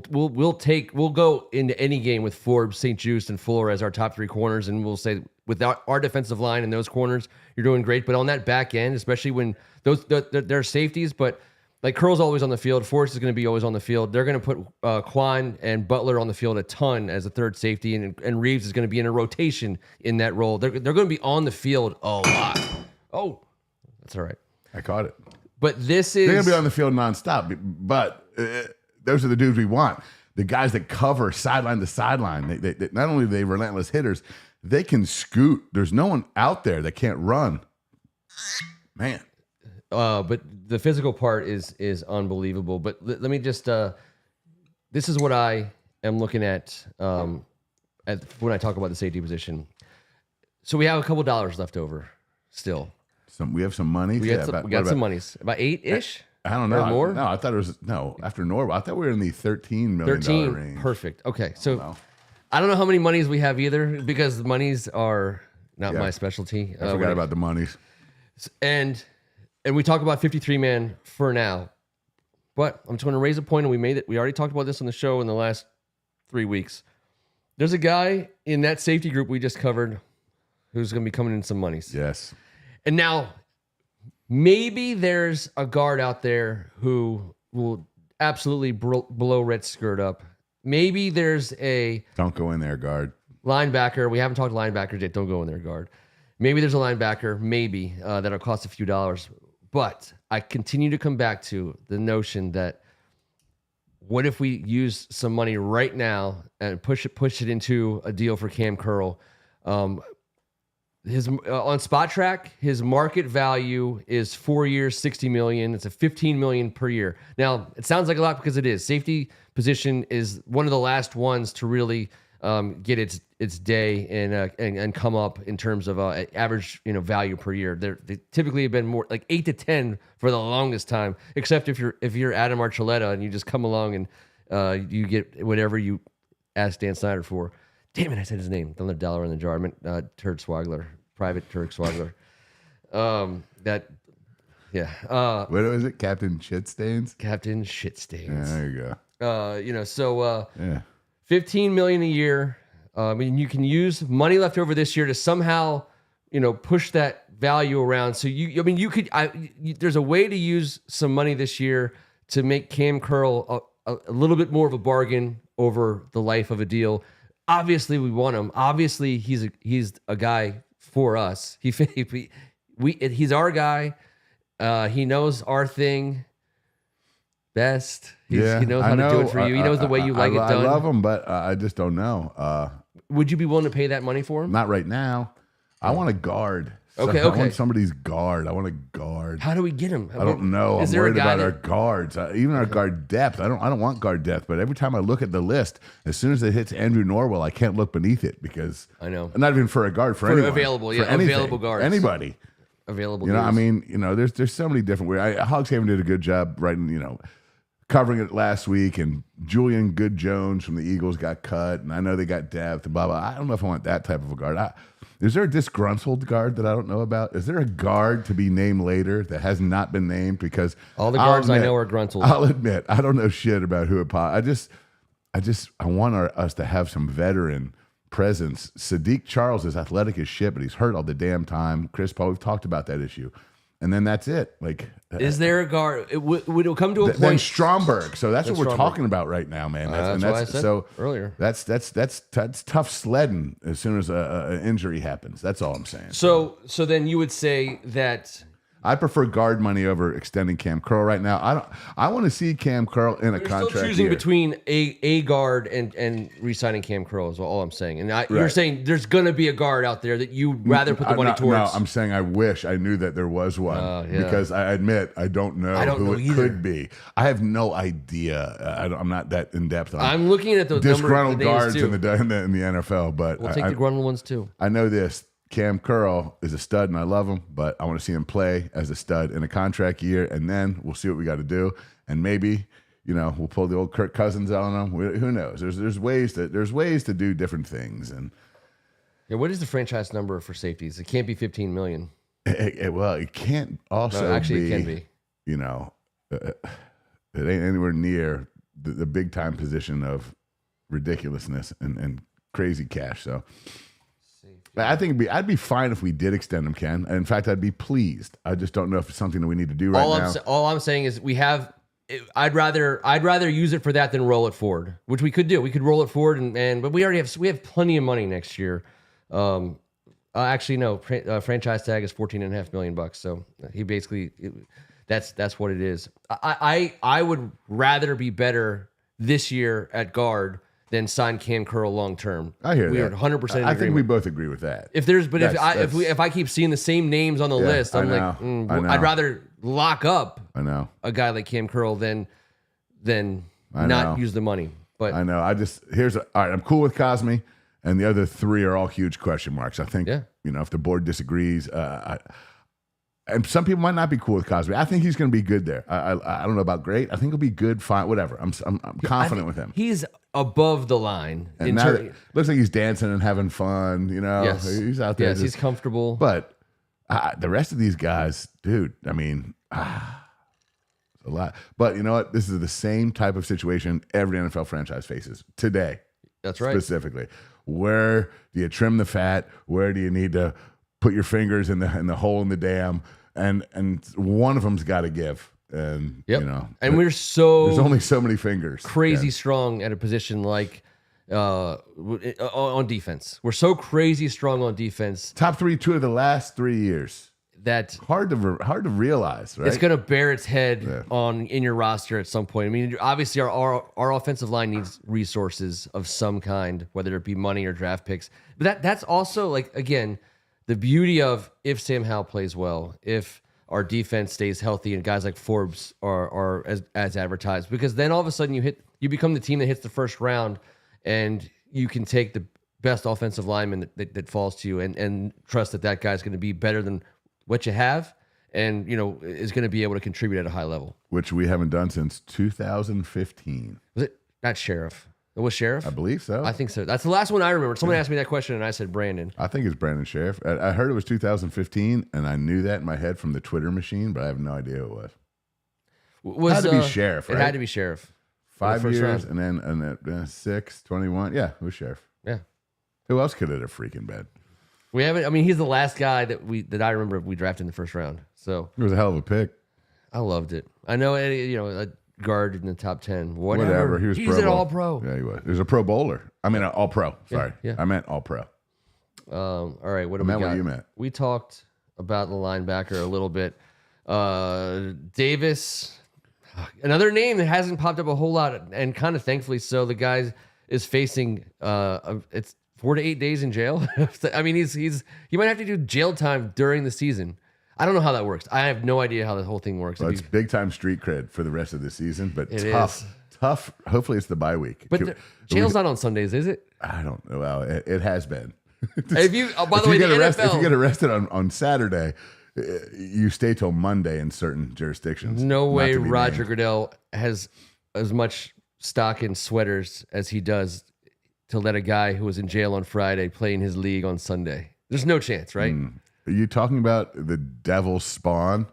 go into any game with Forbes, St. Juste, and Fuller as our top three corners, and we'll say without our defensive line and those corners, you're doing great. But on that back end, especially when they're safeties, but like Curl's always on the field, Forrest is going to be always on the field. They're going to put Quan and Butler on the field a ton as a third safety, and Reeves is going to be in a rotation in that role. They're going to be on the field a lot. Oh, that's all right. I caught it. But they're going to be on the field nonstop. But those are the dudes we want. The guys that cover sideline to sideline. They not only are they relentless hitters, they can scoot. There's no one out there that can't run. Man. But the physical part is unbelievable. But let me just this is what I am looking at when I talk about the safety position. So we have a couple dollars left over still. We have some money. We got some monies. About 8-ish. I don't know. Or more? No, I thought it was after Norwell. I thought we were in the $13 million range. Perfect. Okay, so I don't know how many monies we have either because the monies are not my specialty. I forgot about the monies. And we talk about 53-man for now, but I'm just going to raise a point, and we already talked about this on the show in the last 3 weeks. There's a guy in that safety group we just covered who's going to be coming in some monies. Yes. And now maybe there's a guard out there who will absolutely blow Red skirt up. Maybe there's a... Don't go in there, guard. Linebacker. We haven't talked linebackers yet. Don't go in there, guard. Maybe there's a linebacker, that'll cost a few dollars. But I continue to come back to the notion that what if we use some money right now and push it into a deal for Cam Curl? His on Spot Track, his market value is 4 years, $60 million. It's a $15 million per year. Now, it sounds like a lot because it is. Safety position is one of the last ones to really get its day and come up in terms of average value per year. They typically have been more like 8 to 10 for the longest time, except if you're Adam Archuleta and you just come along and you get whatever you ask Dan Snyder for. Damn it, I said his name. Another dollar in the jar. I meant Turd Swagler, Private Turd Swagler. What was it? Captain Shitstains? Captain Shitstains. Yeah, there you go. Yeah. $15 million a year. I mean, you can use money left over this year to somehow, push that value around. So you could. There's a way to use some money this year to make Cam Curl a little bit more of a bargain over the life of a deal. Obviously, we want him. Obviously, he's a guy for us. He's our guy. He knows our thing best. He knows how to do it for you. He knows the way you like it done. I love him, but I just don't know. Would you be willing to pay that money for him? Not right now. I want a guard. Okay. I want somebody's guard. I want a guard. How do we get him? I don't know. I'm worried about our guards, even our guard depth. I don't want guard depth, but every time I look at the list, as soon as it hits Andrew Norwell, I can't look beneath it because I know. Not even for a guard, for anyone. Available guards. Anybody. Available. There's so many different ways. Hogs Haven did a good job writing, covering it last week, and Julian Good Jones from the Eagles got cut, and I know they got depth and blah blah. I don't know if I want that type of a guard. Is there a disgruntled guard that I don't know about? Is there a guard to be named later that has not been named? Because all the guards I know are gruntled. I'll admit I don't know shit about who it. I want us to have some veteran presence. Sadiq Charles is athletic as shit, but he's hurt all the damn time. Chris Paul, we've talked about that issue. And then that's it. Like, is there a guard? Would it come to a point? Then Stromberg. So that's what we're talking about right now, man. That's what I said earlier. That's tough sledding as soon as an injury happens. That's all I'm saying. So then you would say that I prefer guard money over extending Cam Curl right now. I want to see Cam Curl in a contract. Still choosing between a guard and re-signing Cam Curl is all I'm saying. And you're saying there's going to be a guard out there that you'd rather put the money towards. No, I'm saying I wish I knew that there was one because I admit I don't know who it could be. I have no idea. I'm not that in depth on. I'm looking at the disgruntled guards in the NFL, but we'll take the gruntled ones too. I know this. Cam Curl is a stud, and I love him, but I want to see him play as a stud in a contract year, and then we'll see what we got to do. And maybe, we'll pull the old Kirk Cousins out on him. Who knows? There's ways to do different things. And what is the franchise number for safeties? It can't be $15 million. It can't also actually, be. It can be. It ain't anywhere near the big time position of ridiculousness and crazy cash. So. I think I'd be fine if we did extend him, Ken. And in fact, I'd be pleased. I just don't know if it's something that we need to do right now. All I'm saying is we have. I'd rather use it for that than roll it forward, which we could do. We could roll it forward, but we have plenty of money next year. Actually, no. Franchise tag is $14.5 million. So he basically that's what it is. I would rather be better this year at guard than sign Cam Curl long term. I hear we that. are 100%. I think we both agree with that. If I keep seeing the same names on the list, I'm I'd rather lock up. A guy like Cam Curl than not use the money. But I know. All right. I'm cool with Cosme, and the other three are all huge question marks. I think if the board disagrees, and some people might not be cool with Cosme. I think he's going to be good there. I don't know about great. I think he'll be good, fine, whatever. I'm confident with him. He's above the line. And now looks like he's dancing and having fun. Yes. He's out there. Yes, he's comfortable. But the rest of these guys, dude, I mean, a lot. But you know what? This is the same type of situation every NFL franchise faces today. That's right. Specifically, where do you trim the fat? Where do you need to put your fingers in the hole in the dam? And one of them's got to give. And and there's only so many fingers. Crazy strong at a position like on defense. We're so crazy strong on defense. Top 2 of the last 3 years. that hard to realize, right? it's going to bear its head in your roster at some point. I mean, obviously our offensive line needs resources of some kind, whether it be money or draft picks. But that's also, like, again, the beauty of if Sam Howell plays well, if our defense stays healthy and guys like Forbes are as advertised, because then all of a sudden you become the team that hits the first round, and you can take the best offensive lineman that falls to you and trust that guy's going to be better than what you have, and is going to be able to contribute at a high level, which we haven't done since 2015. Was it not Sheriff? It was Sheriff? I believe so. I think so. That's the last one I remember. Someone asked me that question, and I said Brandon. I think it's Brandon Sheriff. I heard it was 2015, and I knew that in my head from the Twitter machine, but I have no idea who it was. It had to be Sheriff, right? It had to be Sheriff. 5 years, and then 6, 21. Yeah, it was Sheriff. Yeah. Who else could it have freaking been? We haven't. I mean, he's the last guy that I remember we drafted in the first round. So it was a hell of a pick. I loved it. I know, a guard in the top 10. Whatever. He's Pro an Bowl. All-Pro. Yeah, he was. He was a Pro Bowler. I mean, All-Pro. Sorry, yeah. I meant All-Pro. All right, what do we got? What you meant. We talked about the linebacker a little bit. Davis, another name that hasn't popped up a whole lot, and kind of thankfully so. The guy is facing it's 4 to 8 days in jail. I mean, he might have to do jail time during the season. I don't know how that works. I have no idea how the whole thing works. Well, it's big time street cred for the rest of the season, but it tough. is. Tough. Hopefully, it's the bye week. But jail's not on Sundays, is it? I don't know. Well, it has been. If you, by the way, the NFL, if you get arrested on Saturday, you stay till Monday in certain jurisdictions. No way Roger Goodell has as much stock in sweaters as he does to let a guy who was in jail on Friday play in his league on Sunday. There's no chance, right? Are you talking about the devil's spawn,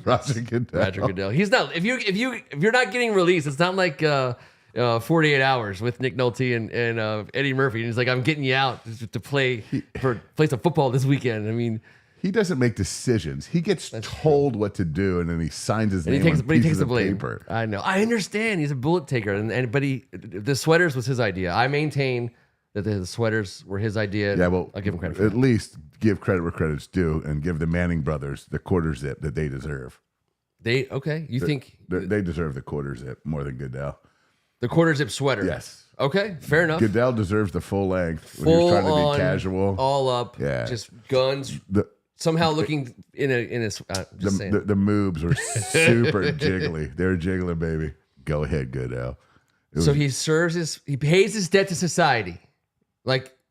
Roger Goodell? Roger Goodell. He's not. If you're not getting released, it's not like 48 Hours with Nick Nolte and Eddie Murphy. And he's like, I'm getting you out to play some football this weekend. I mean, he doesn't make decisions. He gets told what to do, and then he signs his name on pieces of paper. I know. I understand. He's a bullet taker, but the sweaters was his idea. I maintain that the sweaters were his idea. Yeah, well, I'll give him credit for at that. least give credit where credit's due, and give the Manning brothers the quarter zip that they deserve. You think they deserve the quarter zip more than Goodell? The quarter zip sweater. Yes. Okay, fair enough. Goodell deserves the full length when he was trying to be casual, all up. Yeah, just guns. Somehow looking in a. Just saying. The moves were super jiggly. They're jiggling, baby. Go ahead, Goodell. So he pays his debt to society,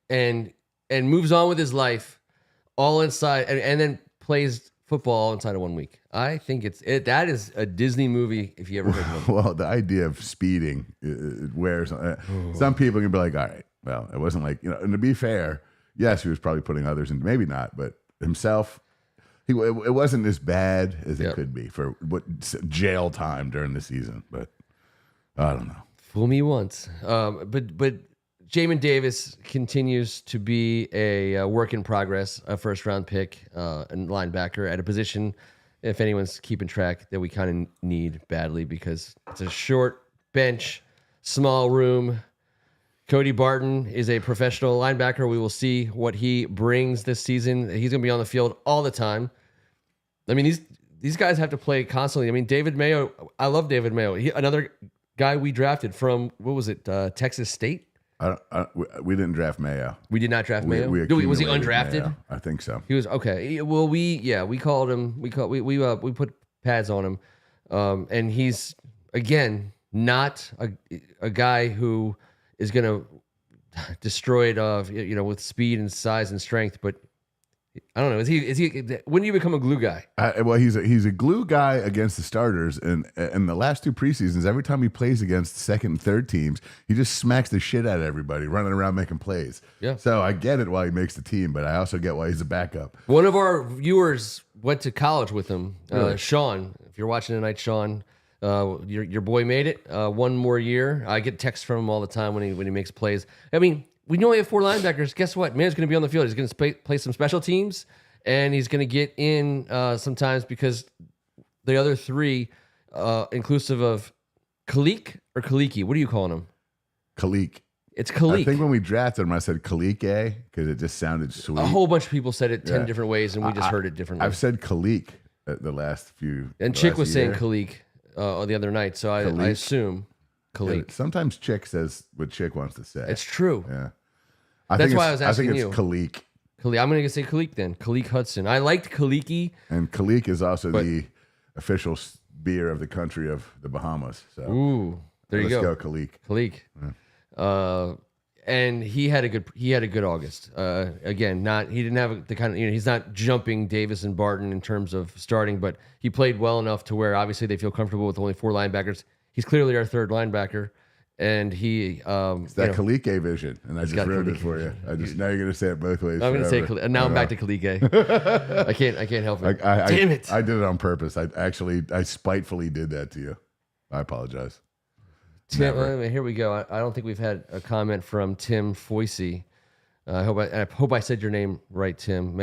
and moves on with his life, all inside, and then plays football inside of 1 week. I think that is a Disney movie if you ever heard of it. Well, the idea of speeding it wears. Some people can be like, all right, well, it wasn't like, and to be fair, yes, he was probably putting others in, maybe not, but himself, it wasn't as bad as it could be for jail time during the season. But I don't know. Fool me once. But Jamin Davis continues to be a work in progress, a first round pick and linebacker at a position, if anyone's keeping track, that we kind of need badly because it's a short bench, small room. Cody Barton is a professional linebacker. We will see what he brings this season. He's going to be on the field all the time. I mean, these guys have to play constantly. I mean, David Mayo, I love David Mayo. Another guy we drafted from, what was it, Texas State? We didn't draft Mayo. We did not draft Mayo. Was he undrafted? Mayo. I think so. He was okay. Well, we called him. We put pads on him, and he's again not a guy who is going to destroy it. With speed and size and strength, but I don't know. Is he? When do you become a glue guy? Well, he's a glue guy against the starters, and in the last two preseasons, every time he plays against second and third teams, he just smacks the shit out of everybody, running around making plays. Yeah. So I get it why he makes the team, but I also get why he's a backup. One of our viewers went to college with him, Really? Sean. If you're watching tonight, Sean, your boy made it. One more year. I get texts from him all the time when he makes plays. I mean, we only have 4 linebackers. Guess what? Man's going to be on the field. He's going to play some special teams, and he's going to get in sometimes because the other 3, inclusive of Kalik or Kaliki. What are you calling him? Kalik. It's Kalik. I think when we drafted him, I said Kalik because it just sounded sweet. A whole bunch of people said it 10 different ways, and we just heard it differently. I've said Kalik the last few. And Chick was saying Kalik the other night, so I assume Kalik. Yeah, sometimes Chick says what Chick wants to say. It's true. Yeah. That's why I was asking you. you. I think it's Kalik. Kalik. I'm going to say Kalik then. Kalik Hudson. I liked Kaliki. And Kalik is also the official beer of the country of the Bahamas. So ooh, there you go. Let's go Kalik. Kalik. Yeah. And he had a good August. Again, he didn't have the kind of, he's not jumping Davis and Barton in terms of starting, but he played well enough to where obviously they feel comfortable with only 4 linebackers. He's clearly our 3rd linebacker. And he it's that Kalike vision, and I just ruined it for you. Now you're gonna say it both ways. I'm gonna say Kalike, and now I'm back to Kalike. I can't help it. Damn it! I did it on purpose. I spitefully did that to you. I apologize. Tim, here we go. I don't think we've had a comment from Tim Foisey. I hope I said your name right, Tim.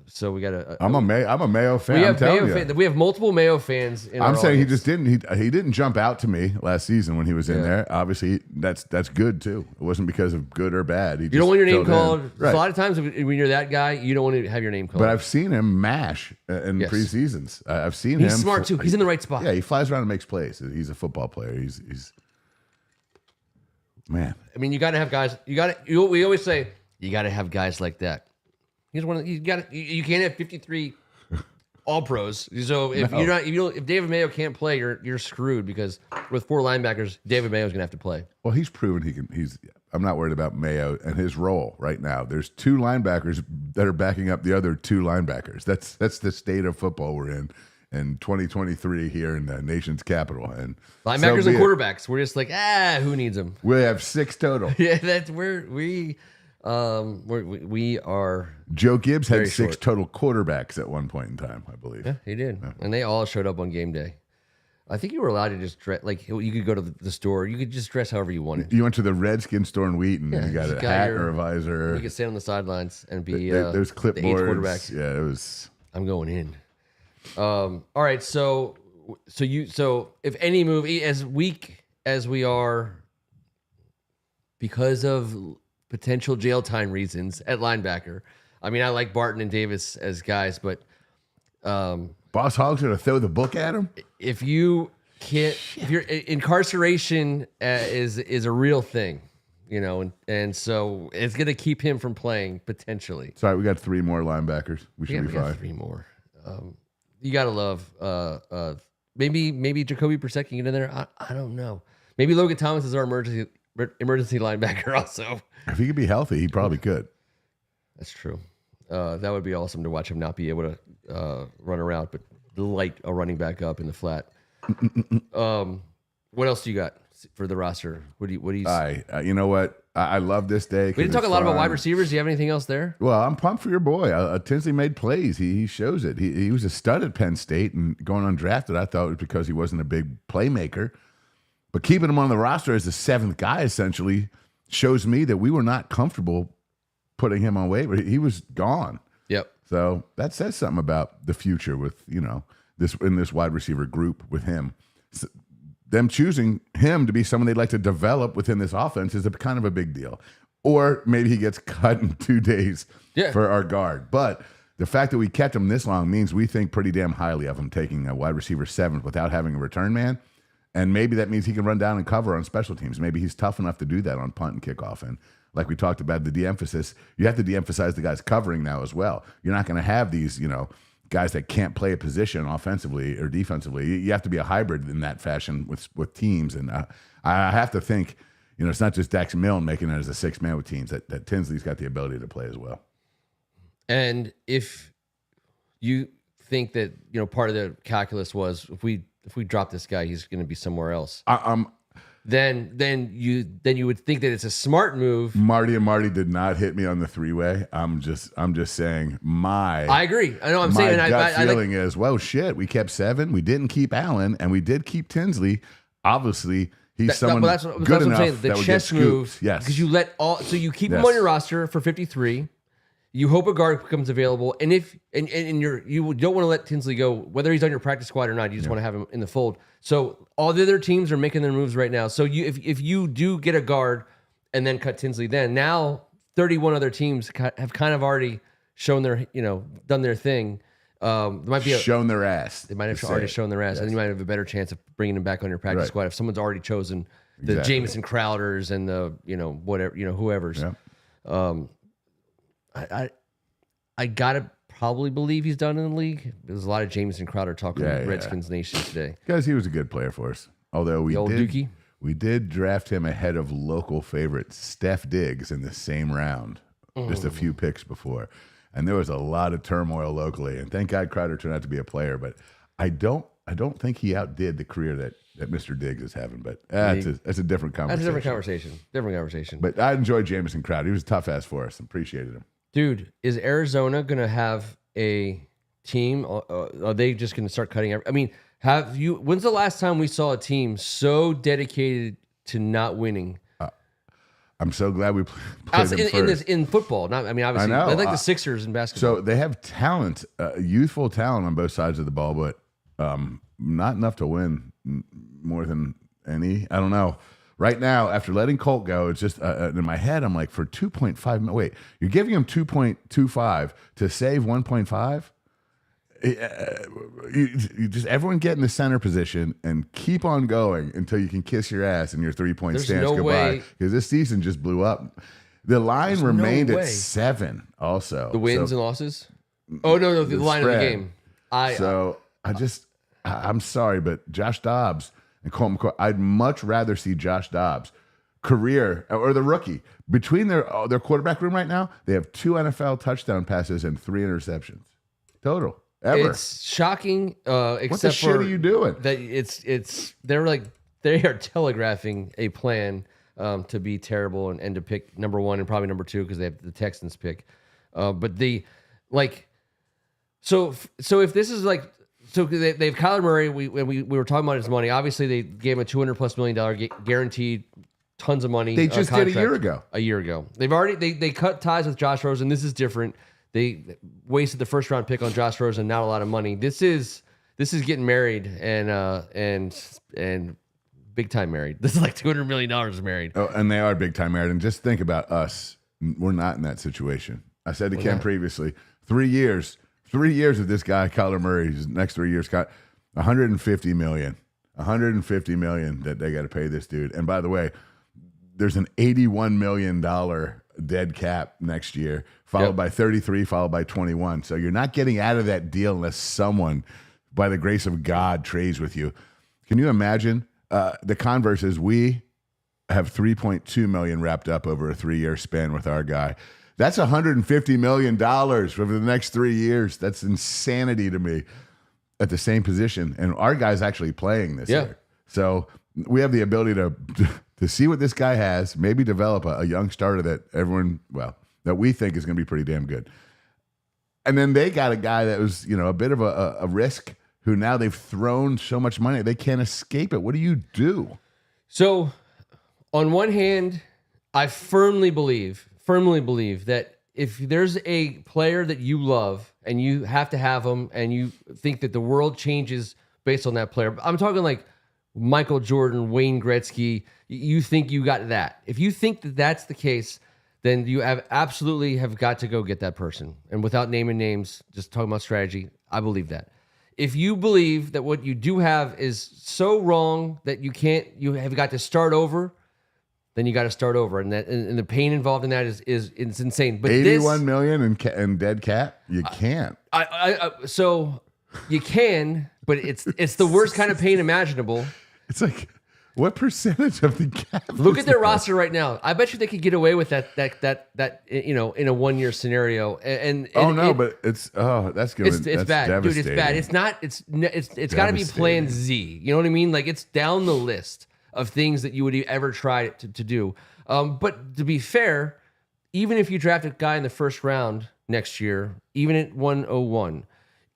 So we got a. I'm a Mayo fan. We have multiple Mayo fans. I'm saying he just didn't. He didn't jump out to me last season when he was in there. Obviously, that's good too. It wasn't because of good or bad. You don't want your name called. Right. A lot of times when you're that guy, you don't want to have your name called. But I've seen him mash in preseasons. I've seen him. He's smart too. He's in the right spot. Yeah, he flies around and makes plays. He's a football player. He's man. I mean, you got to have guys. We always say. You got to have guys like that. He's one of you can't have 53 all pros. So if if David Mayo can't play, you're screwed because with 4 linebackers, David Mayo's gonna have to play. Well, he's proven he can. I'm not worried about Mayo and his role right now. There's 2 linebackers that are backing up the other 2 linebackers. That's the state of football we're in 2023 here in the nation's capital. And linebackers and quarterbacks, we're just like, who needs them? We have 6 total. Yeah, that's where we are. Joe Gibbs had 6 total quarterbacks at one point in time, I believe. Yeah, he did, and they all showed up on game day. I think you were allowed to just dress like you could go to the store. You could just dress however you wanted. You went to the Redskin store in Wheaton. And you got a hat or a visor. You could stand on the sidelines and be there's clipboards. The 8th quarterback. Yeah, it was. I'm going in. All right, so if any move, as weak as we are, because of potential jail time reasons at linebacker. I mean, I like Barton and Davis as guys, but Boss Hog's gonna throw the book at him. If your incarceration is a real thing, and so it's gonna keep him from playing potentially. Sorry, we got 3 more linebackers. We should be fine. Got 3 more. You gotta love. Maybe Jacoby Brissett can get in there. I don't know. Maybe Logan Thomas is our emergency linebacker also. If he could be healthy, he probably could. That's true. That would be awesome to watch him not be able to run around, but light a running back up in the flat. What else do you got for the roster? What do you? You know what? I love this day. We didn't talk a lot about wide receivers. Do you have anything else there? Well, I'm pumped for your boy. Tinsley made plays. He shows it. He was a stud at Penn State and going undrafted. I thought it was because he wasn't a big playmaker. But keeping him on the roster as the 7th guy essentially shows me that we were not comfortable putting him on waiver. He was gone. Yep. So that says something about the future with, this wide receiver group with him. So them choosing him to be someone they'd like to develop within this offense is kind of a big deal. Or maybe he gets cut in 2 days for our guard. But the fact that we kept him this long means we think pretty damn highly of him taking a wide receiver 7th without having a return man. And maybe that means he can run down and cover on special teams. Maybe he's tough enough to do that on punt and kickoff. And like we talked about, the de-emphasis, you have to de-emphasize the guys covering now as well. You're not going to have these, guys that can't play a position offensively or defensively. You have to be a hybrid in that fashion with teams. And I have to think, it's not just Dax Milne making it as a 6th man with teams, that Tinsley's got the ability to play as well. And if you think that, part of the calculus was if we drop this guy, he's going to be somewhere else. Then you would think that it's a smart move. Marty did not hit me on the 3-way. I'm just saying I agree. I know. My gut feeling is, well, shit. We kept 7. We didn't keep Allen, and we did keep Tinsley. Obviously, he's someone good enough that would get scooped. Yes, because you let so you keep him on your roster for 53. You hope a guard becomes available, and you don't want to let Tinsley go, whether he's on your practice squad or not. You just want to have him in the fold. So all the other teams are making their moves right now. So if you do get a guard, and then cut Tinsley. Then now 31 other teams have kind of already shown their, done their thing. There might be shown their ass. They might have already shown their ass, and you might have a better chance of bringing them back on your practice squad if someone's already chosen the Jamison Crowders and the whatever whoever's. Yeah. I gotta probably believe he's done in the league. There's a lot of Jamison Crowder talking Redskins Nation today. Because he was a good player for us. Although Dookie. We did draft him ahead of local favorite Steph Diggs in the same round, just a few picks before. And there was a lot of turmoil locally. And thank God Crowder turned out to be a player. But I don't think he outdid the career that Mr. Diggs is having. But that's a different conversation. That's a different conversation. But I enjoyed Jamison Crowder. He was a tough ass for us. Appreciated him. Dude, is Arizona going to have a team? Are they just going to start cutting? When's the last time we saw a team so dedicated to not winning? I'm so glad we played them first. In football. Obviously, I know. I like the Sixers in basketball. So they have talent, youthful talent on both sides of the ball, but not enough to win more than any. I don't know. Right now, after letting Colt go, it's just in my head, I'm like, for 2.5, wait, you're giving him 2.25 to save 1.5? You just everyone get in the center position and keep on going until you can kiss your ass and your 3-point stance goodbye. Because this season just blew up. The line remained at 7 also. The wins and losses? Oh, no, the line spread. of the game. I'm sorry, but Josh Dobbs and Colt McCoy, I'd much rather see Josh Dobbs career or the rookie. Between their quarterback room right now, they have 2 NFL touchdown passes and 3 interceptions total. Ever. It's shocking. Except what the shit are you doing? That they are telegraphing a plan to be terrible and to pick number 1 and probably number 2 because they have the Texans pick. So if this is like, so they have Kyler Murray. We were talking about his money. Obviously, they gave him a $200+ million guaranteed, tons of money. They just did a year ago. They've already they cut ties with Josh Rosen. This is different. They wasted the first round pick on Josh Rosen, not a lot of money. This is getting married and big time married. This is like $200 million married. Oh, and they are big time married. And just think about us. We're not in that situation. I said to Ken previously, 3 years of this guy, Kyler Murray, his next 3 years got $150 million that they got to pay this dude. And by the way, there's an $81 million dead cap next year, followed by 33, followed by 21. So you're not getting out of that deal unless someone, by the grace of God, trades with you. Can you imagine? The converse is we have $3.2 million wrapped up over a 3-year span with our guy. That's $150 million for the next 3 years. That's insanity to me at the same position. And our guy's actually playing this year. So we have the ability to see what this guy has, maybe develop a young starter that we think is going to be pretty damn good. And then they got a guy that was, a bit of a risk, who now they've thrown so much money, they can't escape it. What do you do? So on one hand, I firmly believe that if there's a player that you love and you have to have him and you think that the world changes based on that player, I'm talking like Michael Jordan, Wayne Gretzky, you think you got that. If you think that that's the case, then you absolutely have got to go get that person. And without naming names, just talking about strategy, I believe that. If you believe that what you do have is so wrong that you have got to start over, then you got to start over. And the pain involved in that is it's insane. But $81 million in dead cap? You can't. So you can, but it's the worst kind of pain imaginable. It's like, what percentage of the cap? Look at their roster right now. I bet you they could get away with that in a 1-year scenario. But that's good. It's bad, dude. It's bad. It's not. It's got to be Plan Z. You know what I mean? Like, it's down the list of things that you would ever try to do. But to be fair, even if you draft a guy in the first round next year, even at 101,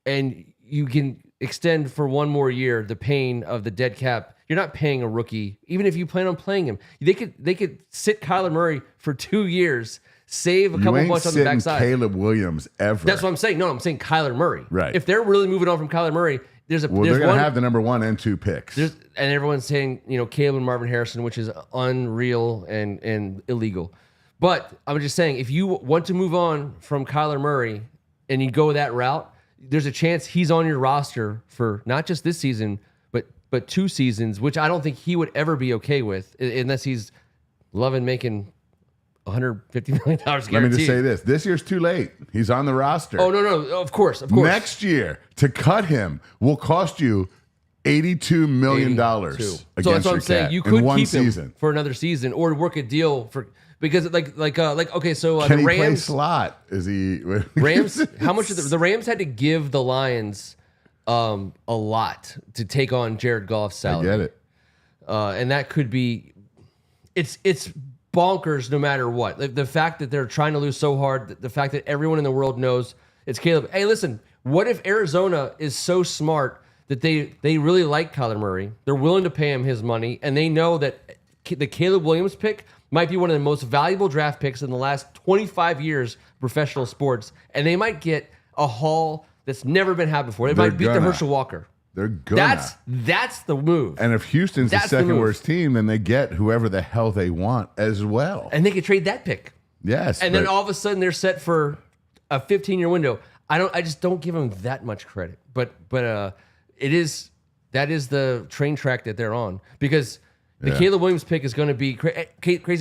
and you can extend for 1 more year the pain of the dead cap, you're not paying a rookie, even if you plan on playing him. They could sit Kyler Murray for 2 years, save a couple bucks on the backside. Caleb Williams ever. That's what I'm saying. No, I'm saying Kyler Murray. Right. If they're really moving on from Kyler Murray, they're going to have the number 1 and 2 picks. And everyone's saying, Caleb and Marvin Harrison, which is unreal and illegal. But I'm just saying, if you want to move on from Kyler Murray and you go that route, there's a chance he's on your roster for not just this season, but 2 seasons, which I don't think he would ever be okay with unless he's loving making $150 million guaranteed. Let me just say this. This year's too late. He's on the roster. Oh, no. Of course. Next year, to cut him will cost you $82 million. So that's what I'm saying. You could keep him for another season or work a deal for... Because okay, so Can the he Rams play slot? Is he Rams? How much of the Rams had to give the Lions a lot to take on Jared Goff's salary? I get it, and that could be it's bonkers no matter what. The fact that they're trying to lose so hard, the fact that everyone in the world knows it's Caleb. Hey, listen, what if Arizona is so smart that they really like Kyler Murray? They're willing to pay him his money, and they know that the Caleb Williams pick might be one of the most valuable draft picks in the last 25 years of professional sports, and they might get a haul that's never been had before. They might beat the Herschel Walker. They're gonna. That's the move. And if Houston's the second worst team, then they get whoever the hell they want as well. And they could trade that pick. Yes. And then all of a sudden they're set for a 15-year window. I just don't give them that much credit. But that is the train track that they're on, because the Caleb Williams pick is going to be crazy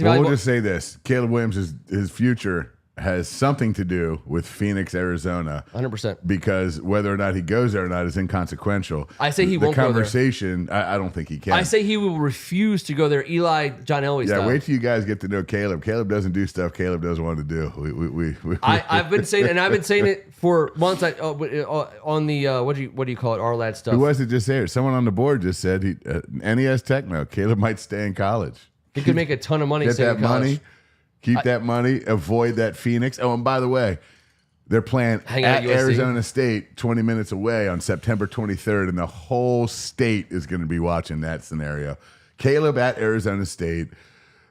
valuable. We'll just say this. Caleb Williams, his future has something to do with Phoenix, Arizona. 100%. Because whether or not he goes there or not is inconsequential. I say he won't go there. The conversation, I don't think he can. I say he will refuse to go there. John Elway style. Yeah, wait till you guys get to know Caleb. Caleb doesn't do stuff Caleb doesn't want to do. I've been saying it for months. On the what do you call it? Our-Lad stuff. Who was it just there? Someone on the board just said NES Techno. Caleb might stay in college. He could make a ton of money. Get that money. Keep that money. Avoid that Phoenix. Oh, and by the way, they're playing at Arizona State 20 minutes away on September 23rd, and the whole state is going to be watching that scenario. Caleb at Arizona State.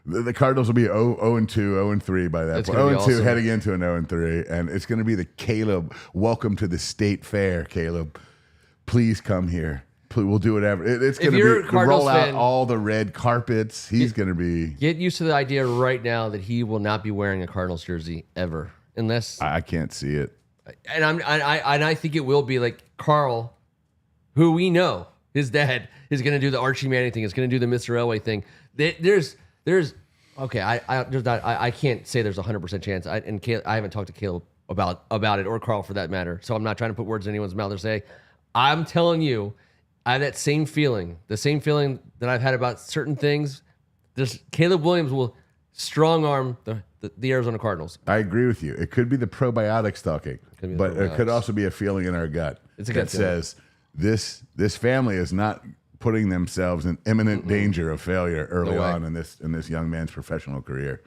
The Cardinals will be 0-2, 0-3 by that point. 0-2 awesome. Heading into an 0-3, and it's going to be the Caleb, welcome to the state fair, Caleb. Please come here. We'll do whatever. It's going to be roll out all the red carpets. He's going to be. Get used to the idea right now that he will not be wearing a Cardinals jersey ever, unless I can't see it. And I think it will be like Carl, who we know his dad is going to do the Archie Manning thing. Is going to do the Mr. Elway thing. There's okay. I can't say there's 100% chance. I haven't talked to Caleb about it, or Carl for that matter. So I'm not trying to put words in anyone's mouth or say. I'm telling you. I have that same feeling, the same feeling that I've had about certain things. Caleb Williams will strong arm the Arizona Cardinals. I agree with you. It could be the probiotics talking, but it could also be a feeling in our gut that says this family is not putting themselves in imminent danger of failure early on in this young man's professional career.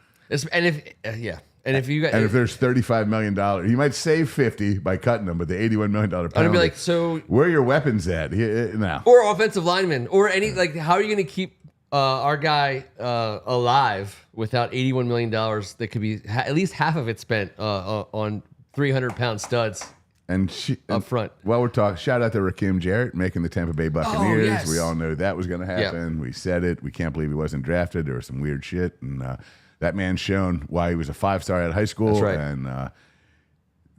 And if there's $35 million, you might save 50 by cutting them, but the $81 million penalty. I'd be like, so where are your weapons at now? Or offensive linemen, or any how are you going to keep our guy alive without $81 million that could be at least half of it spent on 300-pound studs up front? While we're talking, shout out to Rakim Jarrett making the Tampa Bay Buccaneers. Oh, yes. We all knew that was going to happen. Yep. We said it. We can't believe he wasn't drafted. There was some weird shit, and that man's shown why he was a 5-star out of high school. That's right. And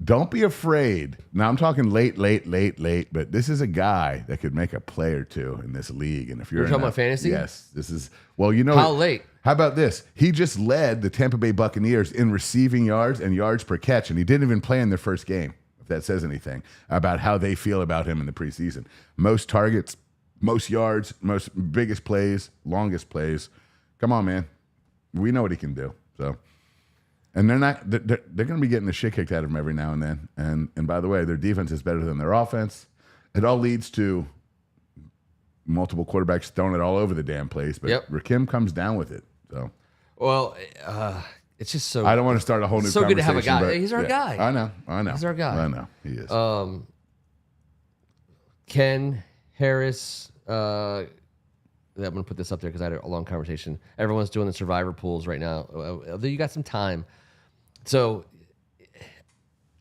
don't be afraid. Now, I'm talking late, but this is a guy that could make a play or two in this league. And if you're talking about fantasy? Yes. This is, well, you know. How late? How about this? He just led the Tampa Bay Buccaneers in receiving yards and yards per catch, and he didn't even play in their first game, if that says anything about how they feel about him in the preseason. Most targets, most yards, most biggest plays, longest plays. Come on, man. We know what he can do. So, and they're going to be getting the shit kicked out of him every now and then. And by the way, their defense is better than their offense. It all leads to multiple quarterbacks throwing it all over the damn place. But Rakim comes down with it. So, well, it's just so. I don't want to start a whole new. So conversation, good to have a guy. He's our guy. I know. He's our guy. I know. He is. Ken Harris. I'm going to put this up there because I had a long conversation. Everyone's doing the survivor pools right now. You got some time So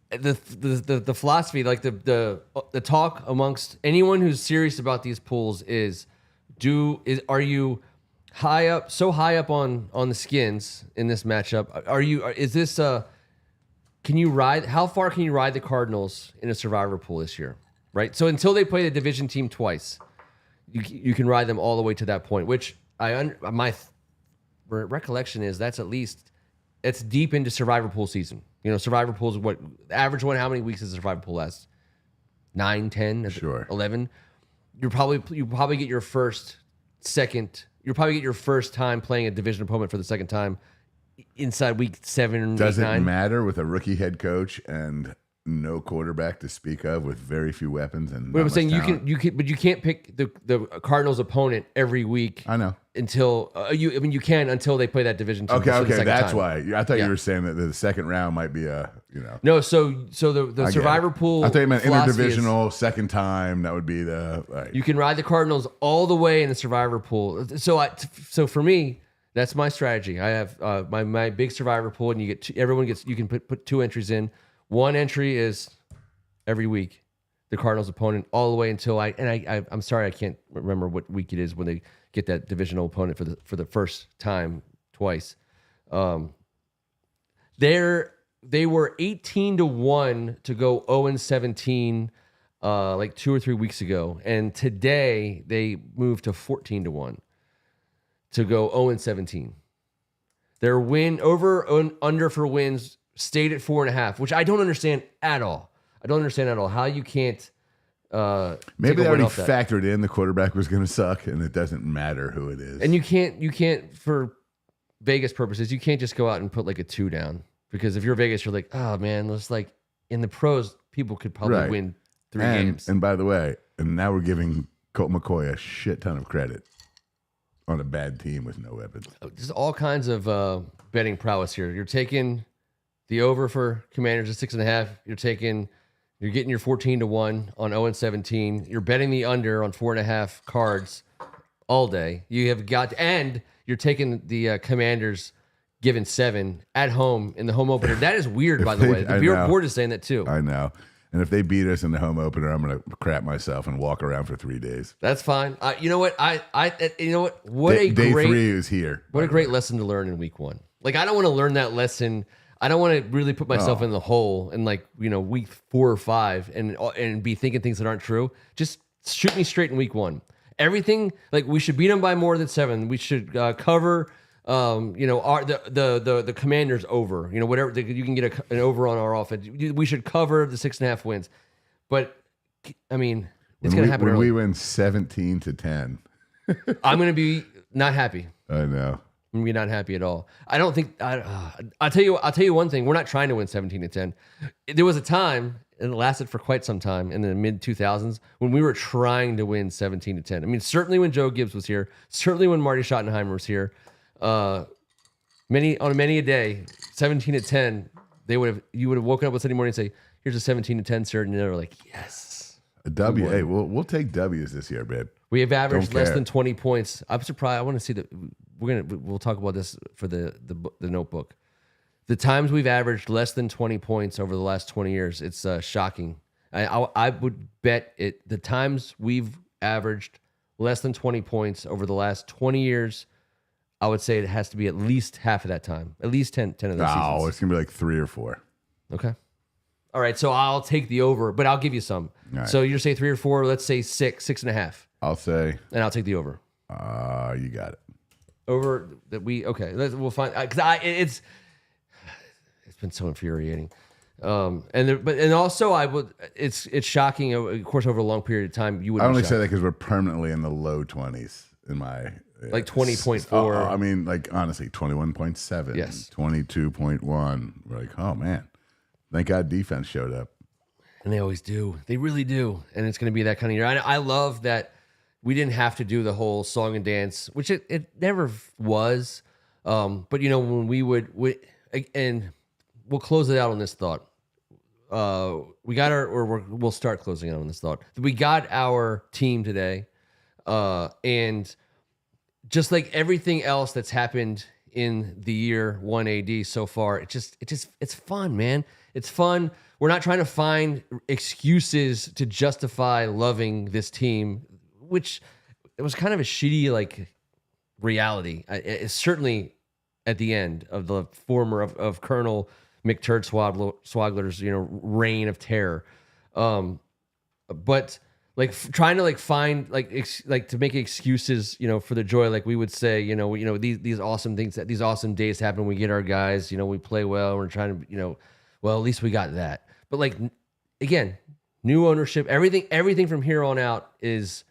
the philosophy, like the talk amongst anyone who's serious about these pools are you so high up on the Skins in this matchup? How far can you ride the Cardinals in a survivor pool this year? Right? So until they play the division team twice, you can ride them all the way to that point, which my recollection is it's deep into survivor pool season. Survivor pools, what average one? How many weeks does a survivor pool last? 9, 10, sure, 11. You probably get your first time playing a division opponent for the second time inside week 7. Does 8, it 9. matter with a rookie head coach and no quarterback to speak of, with very few weapons and? But I'm saying you can, but you can't pick the Cardinals opponent every week. I know. Until you can until they play that division team. Okay, that's why. I thought you were saying that the second round might be No, so the survivor pool. I thought you meant interdivisional second time. That would be right. You can ride the Cardinals all the way in the survivor pool. So for me, that's my strategy. I have my big survivor pool, and you can put 2 entries in. One entry is every week, the Cardinals opponent all the way until I'm sorry, I can't remember what week it is when they get that divisional opponent for the first time twice. They were 18-1 to go 0-17 like 2 or 3 weeks ago, and today they moved to 14-1 to go 0-17. Their win under for wins stayed at 4.5, which I don't understand at all. How you can't. Maybe they already factored in the quarterback was going to suck, and it doesn't matter who it is. And you can't for Vegas purposes, you can't just go out and put like a 2 down, because if you're Vegas, you're like, oh man, let's like in the pros, people could probably win 3 games. And by the way, and now we're giving Colt McCoy a shit ton of credit on a bad team with no weapons. There's all kinds of betting prowess here. You're taking the over for Commanders at 6.5. You're getting your 14-1 on 0-17. You're betting the under on 4.5 cards all day. And you're taking the Commanders given 7 at home in the home opener. That is weird, by the way. The board is saying that too. I know. And if they beat us in the home opener, I'm going to crap myself and walk around for 3 days. That's fine. You know what? Day 3 is here. What a great lesson to learn in week 1. Like, I don't want to learn that lesson. I don't want to really put myself in the hole in week 4 or 5 and be thinking things that aren't true. Just shoot me straight in week 1. Everything, like, we should beat them by more than 7. We should cover, the Commanders over. Whatever you can get an over on our offense. We should cover the 6.5 wins. But I mean, it's going to happen. When we win 17-10, I'm going to be not happy. I know. I'm gonna be not happy at all. I don't think. I'll tell you one thing. We're not trying to win 17-10. There was a time, and it lasted for quite some time in the mid 2000s, when we were trying to win 17-10. I mean, certainly when Joe Gibbs was here, certainly when Marty Schottenheimer was here. Many a day, 17-10. You would have woken up on Sunday morning and say, "Here's a 17-10, sir," and they were like, "Yes, a W." Hey, we'll take W's this year, babe. We have averaged less than 20 points. I'm surprised. I want to see that. We'll talk about this for the notebook. The times we've averaged less than 20 points over the last 20 years, it's shocking. I would bet it. The times we've averaged less than 20 points over the last 20 years, I would say it has to be at least half of that time. At least 10 of those seasons. Oh, it's gonna be like 3 or 4. Okay. All right. So I'll take the over, but I'll give you some. Right. So you're say 3 or 4. Let's say 6.5. I'll say. And I'll take the over. You got it. Over that we'll find, because it's been so infuriating, and also I would it's shocking, of course, over a long period of time you would. I only say that because we're permanently in the low 20s in my like 20.4. I mean, like, honestly, 21.7. Yes, 22.1. We're like, oh man, thank God defense showed up, and they always do. They really do, and it's going to be that kind of year. I love that. We didn't have to do the whole song and dance, which it never was. But when and we'll close it out on this thought. We'll start closing out on this thought. We got our team today, and just like everything else that's happened in the year 1 AD so far. It's fun, man. It's fun. We're not trying to find excuses to justify loving this team, which it was kind of a shitty like reality. It's certainly at the end of the former of Colonel McTurd Swagler's reign of terror, but like trying to like find like to make excuses for the joy, like we would say these awesome things, that these awesome days happen, we get our guys, we play well, we're trying to well, at least we got that. But like again, new ownership, everything from here on out is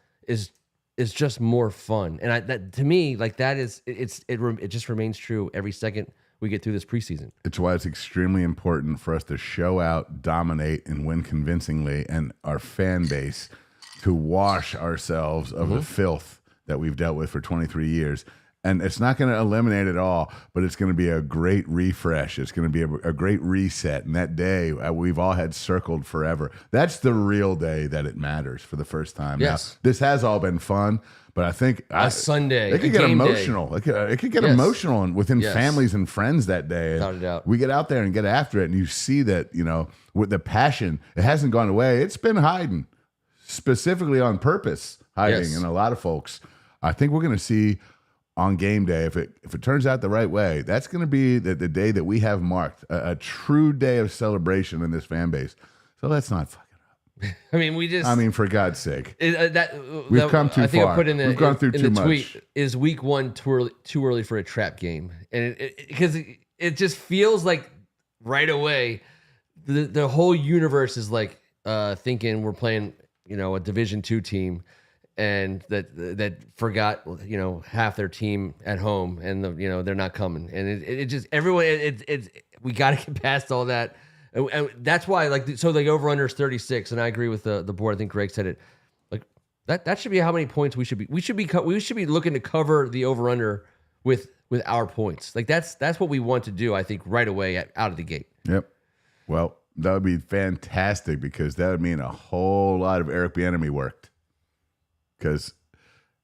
just more fun. And that to me, like that is it just remains true every second we get through this preseason. It's why it's extremely important for us to show out, dominate, and win convincingly, and our fan base to wash ourselves of the filth that we've dealt with for 23 years. And it's not going to eliminate it all, but it's going to be a great refresh. It's going to be a great reset. And that day we've all had circled forever. That's the real day that it matters for the first time. Yes. Now, this has all been fun, but I think a Sunday, it could get emotional. It could get emotional within families and friends that day. Without a doubt. We get out there and get after it, and you see that, with the passion, it hasn't gone away. It's been hiding, specifically on purpose, hiding in a lot of folks. I think we're going to see on game day, if it turns out the right way, that's going to be the day that we have marked, a true day of celebration in this fan base. So let's not fuck it up. I mean, for God's sake, we've come too I think far. I put in the, we've gone through in too the much. tweet, is week one too early for a trap game? And because it just feels like right away the whole universe is like thinking we're playing a Division II team, and that forgot half their team at home, and they're not coming, and it just everyone we got to get past all that, and that's why the over under is 36, and I agree with the board. I think Greg said it, like that should be how many points we should be looking to cover the over under with our points. Like that's what we want to do, I think, right away out of the gate. Yep. Well, that would be fantastic, because that would mean a whole lot of Eric Bieniemy worked. Because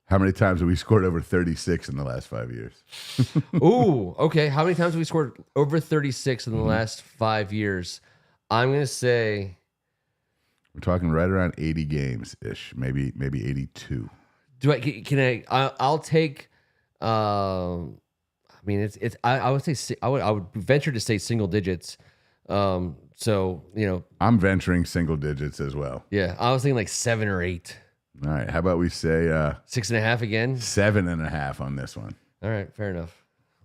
how many times have we scored over 36 in the last 5 years? Ooh, okay. How many times have we scored over 36 in the last 5 years? I'm going to say... We're talking right around 80 games-ish, maybe 82. I'll take... I would say... I would venture to say single digits. I'm venturing single digits as well. Yeah, I was thinking like 7 or 8. All right, how about we say 6.5 again? 7.5 on this one. All right, fair enough.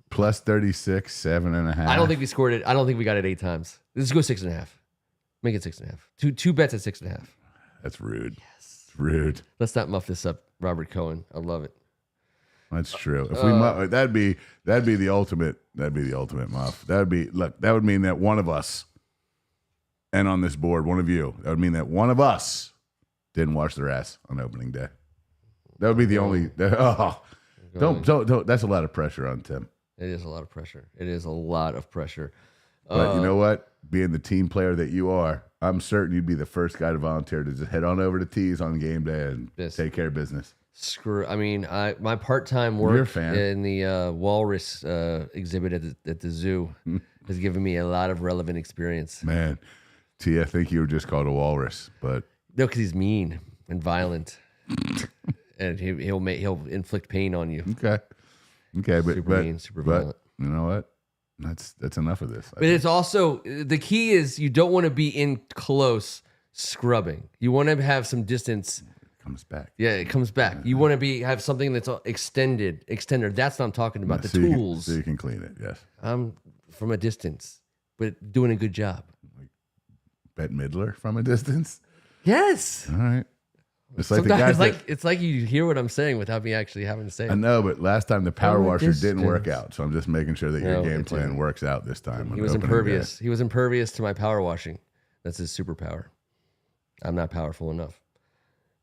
Plus 36, 7.5. I don't think we scored it. I don't think we got it 8 times. Let's go 6.5. Make it 6.5. Two bets at 6.5. That's rude. Yes, it's rude. Let's not muff this up, Robert Cohen. I love it. That's true. If we that'd be the ultimate. That'd be the ultimate muff. That would mean that one of us, and on this board, one of you. That would mean that one of us didn't wash their ass on opening day. That would be the only. Don't. That's a lot of pressure on Tim. It is a lot of pressure. But you know what? Being the team player that you are, I'm certain you'd be the first guy to volunteer to just head on over to T's on game day and take care of business. My part-time work in the walrus exhibit at the zoo has given me a lot of relevant experience. Man, T, I think you were just called a walrus, but no, because he's mean and violent, and he'll inflict pain on you. Okay, super mean, super violent. You know what? That's enough of this. But it's also the key is you don't want to be in close scrubbing. You want to have some distance. Comes back. Yeah, it comes back. You want to have something that's extended. That's what I'm talking about. The tools. So you can clean it. Yes. From a distance, but doing a good job. Like Bette Midler from a distance. Yes. All right. It's like the guys. It's like you hear what I'm saying without me actually having to say it. I know, but last time the power washer didn't work out, so I'm just making sure that your game plan works out this time. He was impervious. He was impervious to my power washing. That's his superpower. I'm not powerful enough.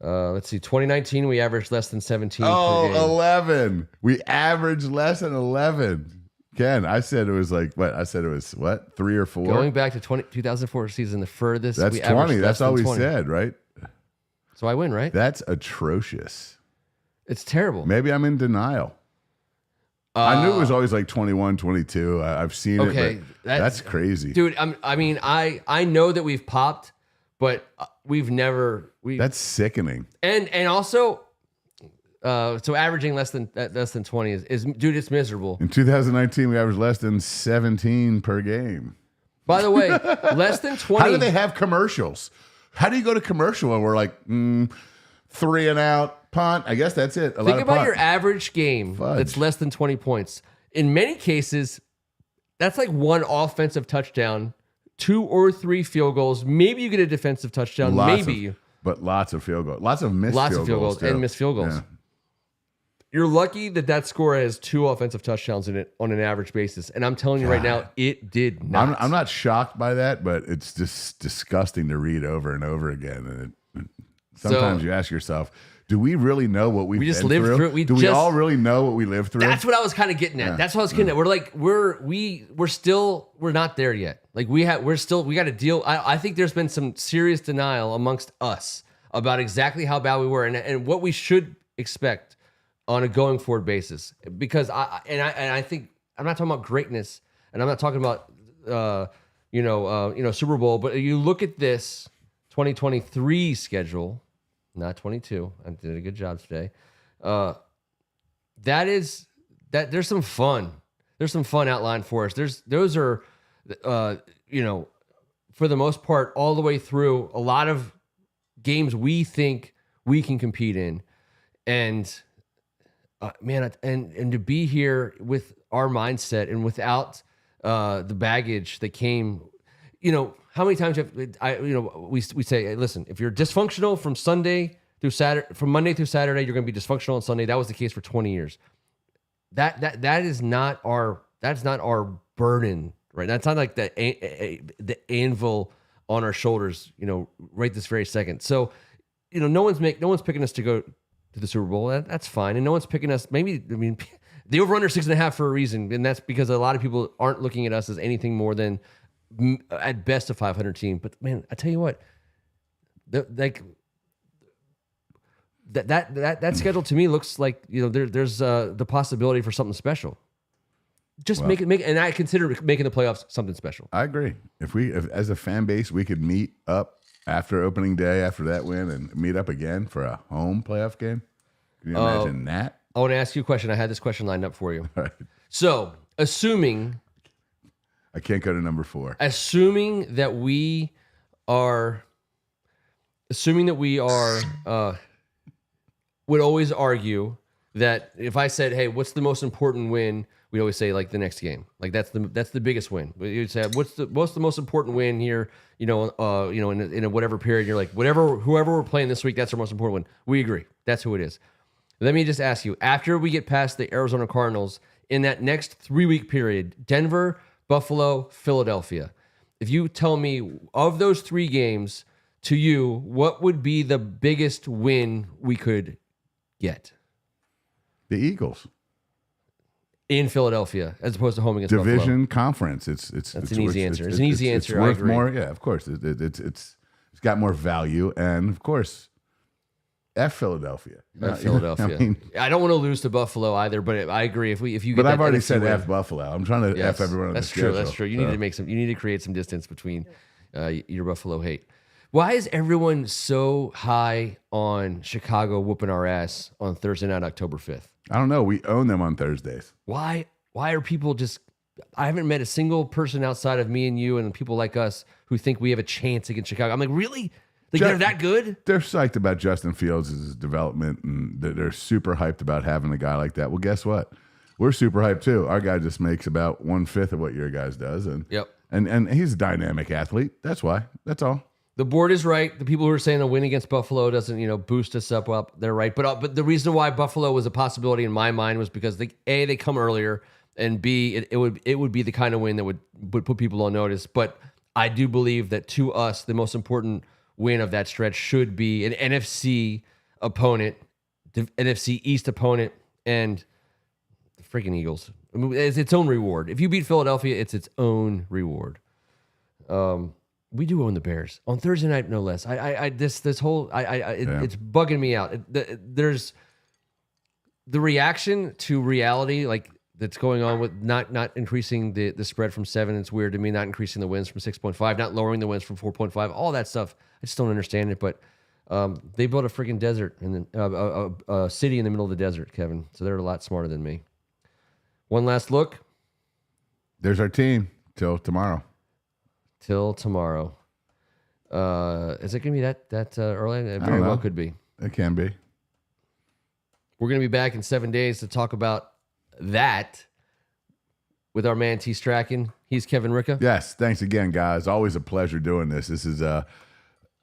Let's see. 2019, we averaged less than 17. Oh, 11. We averaged less than 11. Ken, I said it was like, what? I said it was, what, 3 or 4? Going back to 2004 season, the furthest. That's 20. That's all we said, right? So I win, right? That's atrocious. It's terrible. Maybe I'm in denial. I knew it was always like 21, 22. I've seen Okay, it, but that's crazy. dude. I know that we've popped, but we've never. That's sickening. And also, so averaging less than 20 is dude, it's miserable. In 2019, we averaged less than 17 per game. By the way, less than 20. How do they have commercials? How do you go to commercial and we're like 3 and out, punt? I guess that's it. Think about your average game that's less than 20 points. In many cases, that's like 1 offensive touchdown, 2 or 3 field goals. Maybe you get a defensive touchdown. But lots of field goals. Lots of missed field goals and missed field goals. Yeah. You're lucky that score has 2 offensive touchdowns in it on an average basis. And I'm telling you right now, it did not. I'm not shocked by that, but it's just disgusting to read over and over again. And sometimes you ask yourself, do we really know what we've just been lived through? Do we all really know what we lived through? That's what I was kind of getting at. Yeah. That's what I was getting at. We're like, we're not there yet. Like we got to deal. I think there's been some serious denial amongst us about exactly how bad we were and what we should expect on a going forward basis. Because I think I'm not talking about greatness, and I'm not talking about Super Bowl. But you look at this 2023 schedule, not 22. I did a good job today. There's some fun. There's some fun outlined for us. Those are for the most part, all the way through a lot of games we think we can compete in, and and to be here with our mindset and without the baggage that came. How many times we say, hey, listen, if you're dysfunctional from Monday through Saturday, you're going to be dysfunctional on Sunday. That was the case for 20 years. That's not our burden, right? That's not like the anvil on our shoulders, right this very second. So, no one's picking us to go to the Super Bowl. That's fine, and no one's picking us. The over/under 6.5 for a reason, and that's because a lot of people aren't looking at us as anything more than at best a 500 team. But man, I tell you what, that schedule to me looks like there's the possibility for something special. Make it, and I consider making the playoffs something special. I agree. If as a fan base we could meet up after opening day, after that win, and meet up again for a home playoff game, can you imagine that? I want to ask you a question. I had this question lined up for you. All right. So, assuming I can't go to number 4. Assuming that we are, would always argue that if I said, "Hey, what's the most important win?" We'd always say like the next game. Like that's the biggest win. You'd say, "What's the most important win here?" In a whatever period. You're like, whoever we're playing this week, that's our most important win. We agree. That's who it is. Let me just ask you: after we get past the Arizona Cardinals, in that next 3-week period, Denver, Buffalo, Philadelphia. If you tell me of those 3 games, to you, what would be the biggest win we could get? The Eagles in Philadelphia, as opposed to home against Division Buffalo. Conference. It's an easy answer. It's an easy answer. It's worth I agree. more. Yeah, of course. It's got more value, and of course, Philadelphia. Philadelphia. I don't want to lose to Buffalo either, but I agree. If you, but I've already said Buffalo. I'm trying to F everyone. That's true. That's true. You need to create some distance between your Buffalo hate. Why is everyone so high on Chicago whooping our ass on Thursday night, October 5th? I don't know. We own them on Thursdays. Why are people just... I haven't met a single person outside of me and you and people like us who think we have a chance against Chicago. I'm like, really? They're that good? They're psyched about Justin Fields' development, and they're super hyped about having a guy like that. Well, guess what? We're super hyped too. Our guy just makes about 1/5 of what your guys does. And he's a dynamic athlete. That's why. That's all. The board is right. The people who are saying a win against Buffalo doesn't, boost us up, they're right. But the reason why Buffalo was a possibility in my mind was because they come earlier, and B, it would be the kind of win that would put people on notice. But I do believe that to us, the most important win of that stretch should be an NFC opponent, the NFC East opponent, and the freaking Eagles. It's its own reward. If you beat Philadelphia, it's its own reward. We do own the Bears on Thursday night, no less. It's bugging me out. There's the reaction to reality. Like that's going on with not increasing the spread from 7. It's weird to me. Not increasing the wins from 6.5. Not lowering the wins from 4.5. All that stuff. I just don't understand it. But they built a freaking desert and a city in the middle of the desert, Kevin. So they're a lot smarter than me. One last look. There's our team till tomorrow. Is it going to be that early? It very well could be. It can be. We're going to be back in 7 days to talk about that with our man T. Strachan. He's Kevin Ricca. Yes, thanks again, guys. Always a pleasure doing this. This is, I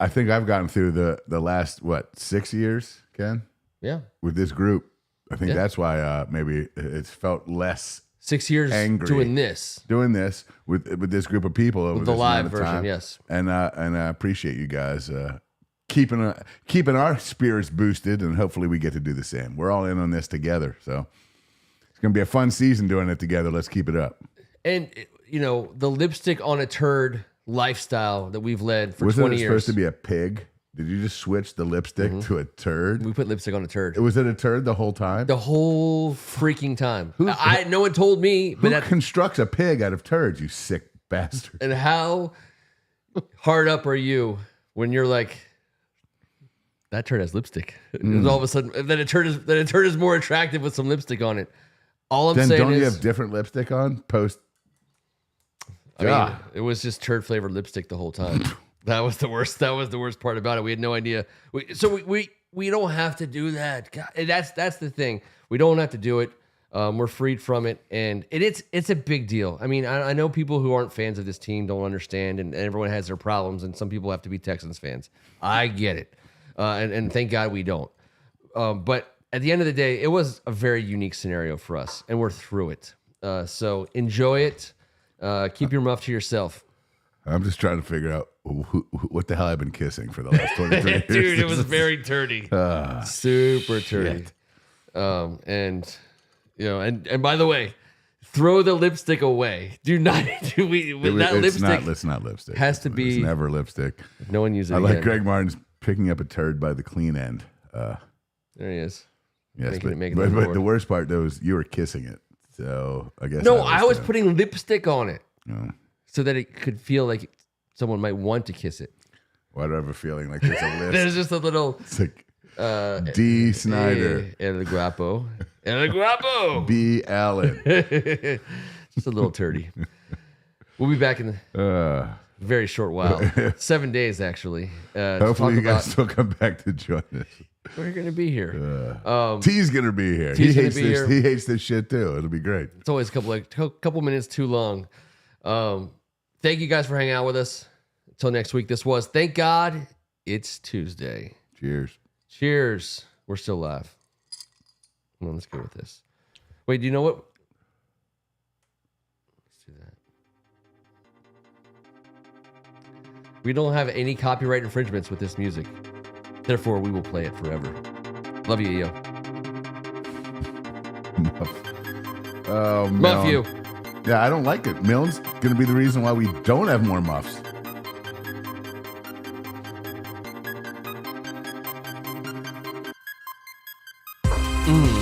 think I've gotten through the last, 6 years, Ken? Yeah. With this group. I think that's why maybe it's felt less 6 years angry doing this with this group of people over with the this live amount of version. time. Yes, and I appreciate you guys keeping our spirits boosted, and hopefully we get to do the same. We're all in on this together, so it's gonna be a fun season doing it together. Let's keep it up. And the lipstick on a turd lifestyle that we've led for 20 years. Wasn't it supposed to be a pig? Did you just switch the lipstick to a turd? We put lipstick on a turd. Was it a turd the whole time? The whole freaking time. No one told me. Who constructs a pig out of turds, you sick bastard? And how hard up are you when you're like, that turd has lipstick? And all of a sudden, that a turd is more attractive with some lipstick on it. All I'm saying is, don't you have different lipstick on post? I mean, it was just turd flavored lipstick the whole time. That was the worst. That was the worst part about it. We had no idea. We don't have to do that. God, that's the thing. We don't have to do it. We're freed from it, and it's a big deal. I mean, I know people who aren't fans of this team don't understand, and everyone has their problems, and some people have to be Texans fans. I get it, and thank God we don't. But at the end of the day, it was a very unique scenario for us, and we're through it. So enjoy it. Keep your muff to yourself. I'm just trying to figure out what the hell I've been kissing for the last 23 years. Dude, it was very turdy. Super turdy. And by the way, throw the lipstick away. Do not do we with that lipstick. It's not lipstick. Has to be. It's never lipstick. No one uses it. I like Greg Martin's picking up a turd by the clean end. There he is. Yes, but the worst part though is you were kissing it. So I guess I was putting lipstick on it. So that it could feel like someone might want to kiss it. Why do I have a feeling like there's a list? There's just a little... It's like D. Snyder. El Guapo. El Guapo. B. Allen. Just a little turdy. We'll be back in a very short while. 7 days, actually. Hopefully you guys still come back to join us. We're going to be here. T's going to be here. He hates this shit too. It'll be great. It's always a couple minutes too long. Thank you guys for hanging out with us. Until next week, this was Thank God It's Tuesday. Cheers. We're still live. Come on, let's go with this. Wait, do you know what? Let's do that. We don't have any copyright infringements with this music. Therefore, we will play it forever. Love you, yo. Oh, Muff you. Yeah, I don't like it. Milne's going to be the reason why we don't have more muffs. Mm.